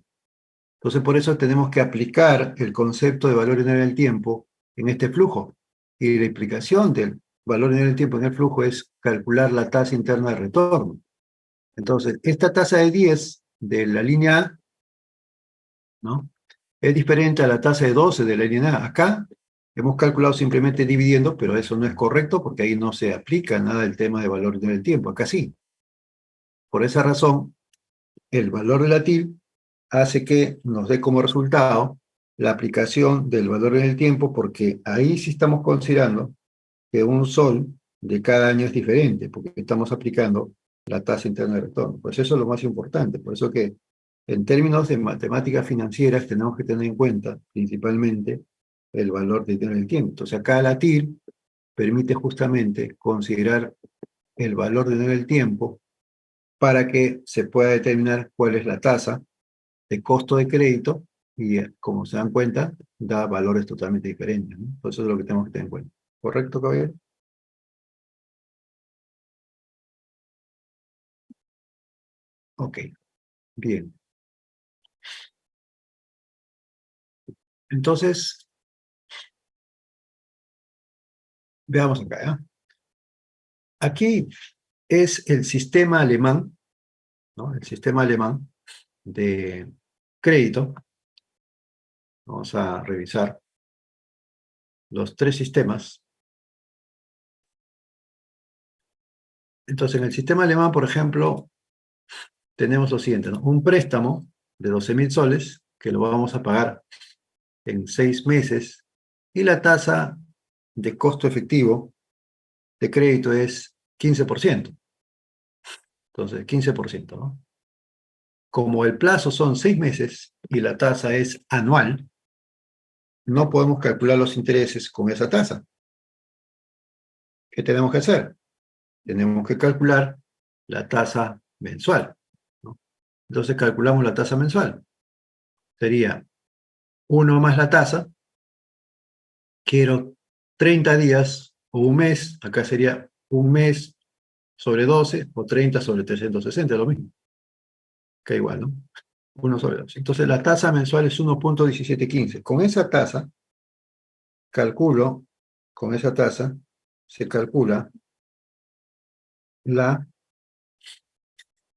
Entonces, por eso tenemos que aplicar el concepto de valor lineal del tiempo en este flujo. Y la explicación del valor lineal del tiempo en el flujo es calcular la tasa interna de retorno. Entonces, esta tasa de 10 de la línea A, ¿no?, es diferente a la tasa de 12 de la línea A. Acá hemos calculado simplemente dividiendo, pero eso no es correcto porque ahí no se aplica nada del tema de valor lineal del tiempo. Acá sí. Por esa razón, el valor relativo hace que nos dé como resultado la aplicación del valor en el tiempo, porque ahí sí estamos considerando que un sol de cada año es diferente, porque estamos aplicando la tasa interna de retorno. Pues eso es lo más importante. Por eso que en términos de matemáticas financieras tenemos que tener en cuenta principalmente el valor de el tiempo. Entonces acá la TIR permite justamente considerar el valor de el tiempo para que se pueda determinar cuál es la tasa de costo de crédito y, como se dan cuenta, da valores totalmente diferentes, ¿no? Eso es lo que tenemos que tener en cuenta. ¿Correcto, caballero? Ok, bien. Entonces, veamos acá, ¿ya? Aquí es el sistema alemán, ¿no? El sistema alemán de crédito. Vamos a revisar los 3 sistemas. Entonces, en el sistema alemán, por ejemplo, tenemos lo siguiente, ¿no? Un préstamo de 12.000 soles, que lo vamos a pagar en 6 meses, y la tasa de costo efectivo de crédito es 15%. Entonces, 15%, ¿no? Como el plazo son 6 meses y la tasa es anual, no podemos calcular los intereses con esa tasa. ¿Qué tenemos que hacer? Tenemos que calcular la tasa mensual, ¿no? Entonces calculamos la tasa mensual. Sería 1 más la tasa. Quiero 30 días o un mes. Acá sería un mes sobre 12 o 30 sobre 360, lo mismo. Que igual, ¿no? 1 sobre 12. Entonces la tasa mensual es 1.1715. Con esa tasa, con esa tasa, se calcula el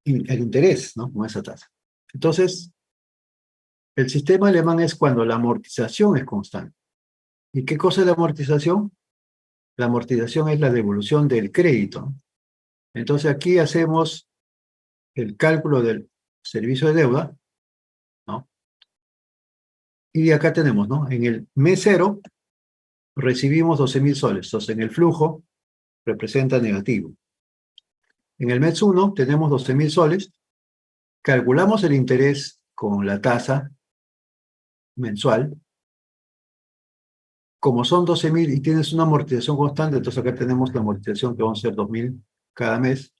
interés, ¿no? Con esa tasa. Entonces, el sistema alemán es cuando la amortización es constante. ¿Y qué cosa es la amortización? La amortización es la devolución del crédito. Entonces aquí hacemos el cálculo del servicio de deuda, ¿no? Y acá tenemos, ¿no? En el mes 0 recibimos 12.000 soles. Entonces en el flujo representa negativo. En el mes 1 tenemos 12.000 soles. Calculamos el interés con la tasa mensual. Como son 12.000 y tienes una amortización constante, entonces acá tenemos la amortización que van a ser 2.000 cada mes.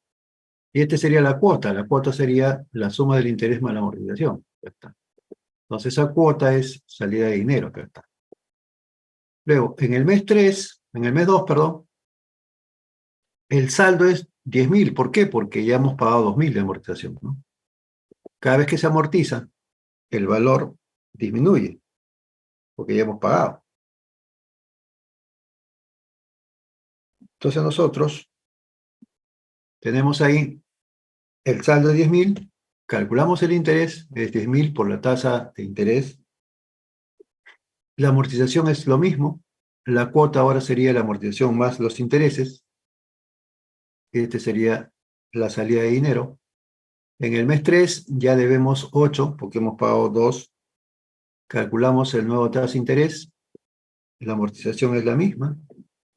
Y esta sería la cuota. La cuota sería la suma del interés más la amortización. Ya está. Entonces esa cuota es salida de dinero. Acá está. Luego, en el mes 2, perdón, el saldo es 10.000. ¿Por qué? Porque ya hemos pagado 2.000 de amortización, ¿no? Cada vez que se amortiza, el valor disminuye, porque ya hemos pagado. Entonces nosotros tenemos ahí el saldo de 10.000, calculamos el interés, es 10.000 por la tasa de interés. La amortización es lo mismo, la cuota ahora sería la amortización más los intereses. Este sería la salida de dinero. En el mes 3 ya debemos 8, porque hemos pagado 2. Calculamos el nuevo tasa de interés, la amortización es la misma,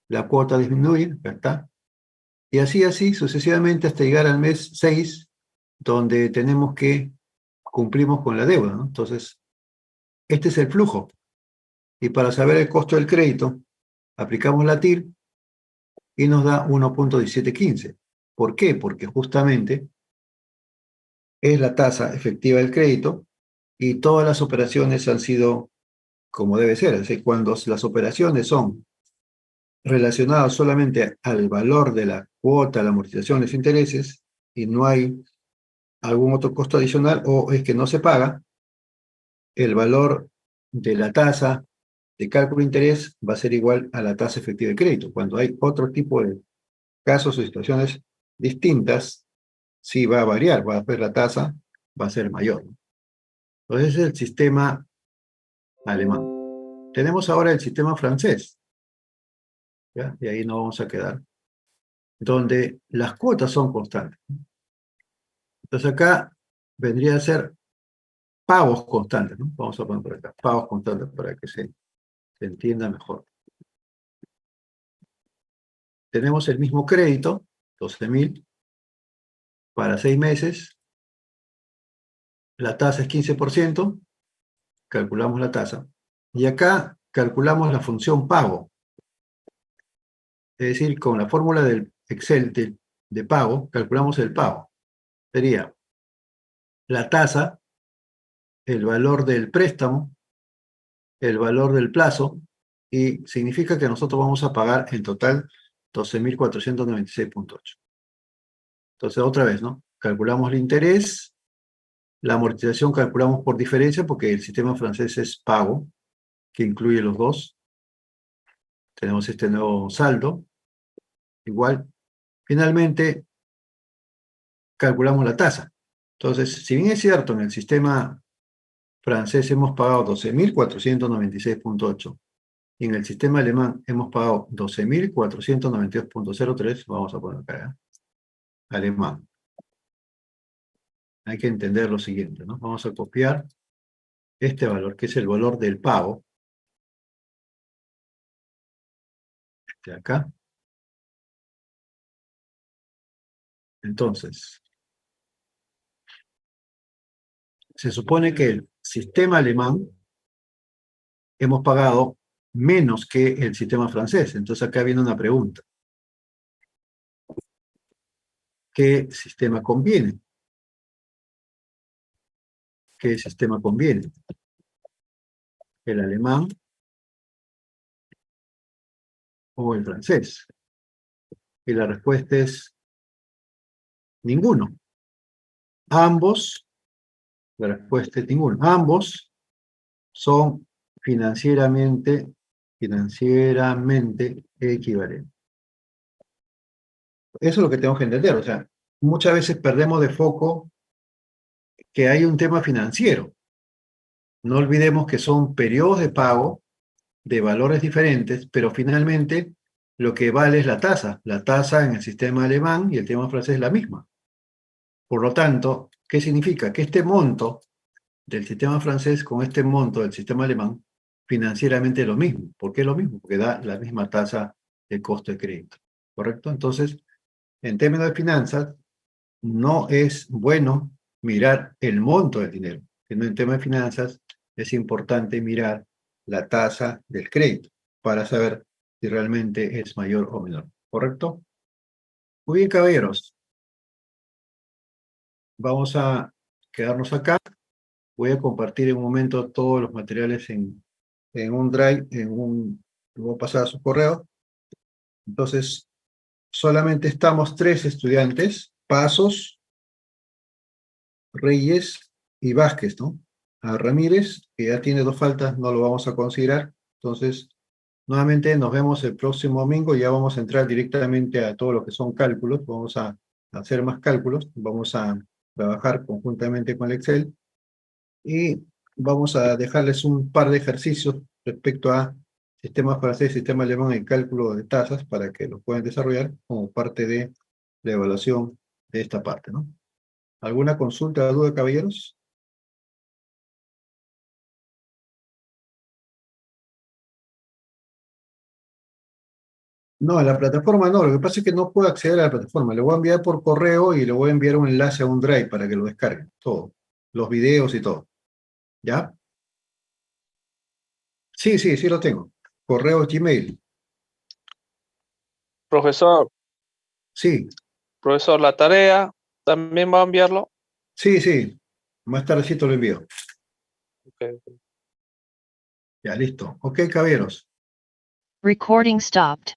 la cuota disminuye, ya está. Y así sucesivamente hasta llegar al mes 6, donde tenemos que cumplimos con la deuda, ¿no? Entonces, este es el flujo. Y para saber el costo del crédito, aplicamos la TIR y nos da 1.1715. ¿Por qué? Porque justamente es la tasa efectiva del crédito y todas las operaciones han sido como debe ser. Es decir, cuando las operaciones son relacionadas solamente al valor de la cuota, la amortización, los intereses, y no hay algún otro costo adicional o es que no se paga, el valor de la tasa de cálculo de interés va a ser igual a la tasa efectiva de crédito. Cuando hay otro tipo de casos o situaciones distintas, sí va a variar, la tasa va a ser mayor. Entonces ese es el sistema alemán. Tenemos ahora el sistema francés, ¿ya? Y ahí nos vamos a quedar, donde las cuotas son constantes. Entonces acá vendría a ser pagos constantes, ¿no? Vamos a poner por acá, pagos constantes para que se entienda mejor. Tenemos el mismo crédito, 12.000, para 6 meses. La tasa es 15%, calculamos la tasa. Y acá calculamos la función pago. Es decir, con la fórmula del Excel de pago, calculamos el pago. Sería la tasa, el valor del préstamo, el valor del plazo, y significa que nosotros vamos a pagar en total 12.496.8. Entonces, otra vez, ¿no? Calculamos el interés, la amortización calculamos por diferencia, porque el sistema francés es pago, que incluye los dos. Tenemos este nuevo saldo, igual. Finalmente, calculamos la tasa. Entonces, si bien es cierto, en el sistema francés hemos pagado 12.496.8 y en el sistema alemán hemos pagado 12.492.03, vamos a poner acá, ¿eh? alemán. Hay que entender lo siguiente, ¿no? Vamos a copiar este valor, que es el valor del pago. De acá. Entonces, se supone que el sistema alemán hemos pagado menos que el sistema francés. Entonces acá viene una pregunta. ¿Qué sistema conviene? ¿Qué sistema conviene? ¿El alemán o el francés? Y la respuesta es ninguno. Ambos, la respuesta es ninguno. Ambos son financieramente equivalentes. Eso es lo que tenemos que entender. O sea, muchas veces perdemos de foco que hay un tema financiero. No olvidemos que son periodos de pago de valores diferentes, pero finalmente lo que vale es la tasa. La tasa en el sistema alemán y el sistema francés es la misma. Por lo tanto, ¿qué significa? Que este monto del sistema francés con este monto del sistema alemán financieramente es lo mismo. ¿Por qué es lo mismo? Porque da la misma tasa de costo de crédito. ¿Correcto? Entonces, en términos de finanzas, no es bueno mirar el monto del dinero, sino en temas de finanzas es importante mirar la tasa del crédito para saber si realmente es mayor o menor. ¿Correcto? Muy bien, caballeros. Vamos a quedarnos acá. Voy a compartir en un momento todos los materiales en un drive, lo voy a pasar a su correo. Entonces, solamente estamos 3 estudiantes, Pasos, Reyes y Vázquez, ¿no? A Ramírez, que ya tiene 2 faltas, no lo vamos a considerar. Entonces, nuevamente nos vemos el próximo domingo. Ya vamos a entrar directamente a todo lo que son cálculos. Vamos a hacer más cálculos. Vamos a trabajar conjuntamente con el Excel. Y vamos a dejarles un par de ejercicios respecto a sistema francés, sistema alemán en cálculo de tasas para que lo puedan desarrollar como parte de la evaluación de esta parte, ¿no? ¿Alguna consulta o duda, caballeros? No, en la plataforma no, lo que pasa es que no puedo acceder a la plataforma. Le voy a enviar por correo y le voy a enviar un enlace a un drive para que lo descarguen, todo, los videos y todo. ¿Ya? Sí, sí, sí lo tengo. Correo Gmail. Profesor, Sí, la tarea también va a enviarlo. sí, sí. Más tardecito lo envío. Okay. Ya, listo. Ok, caballeros. Recording stopped.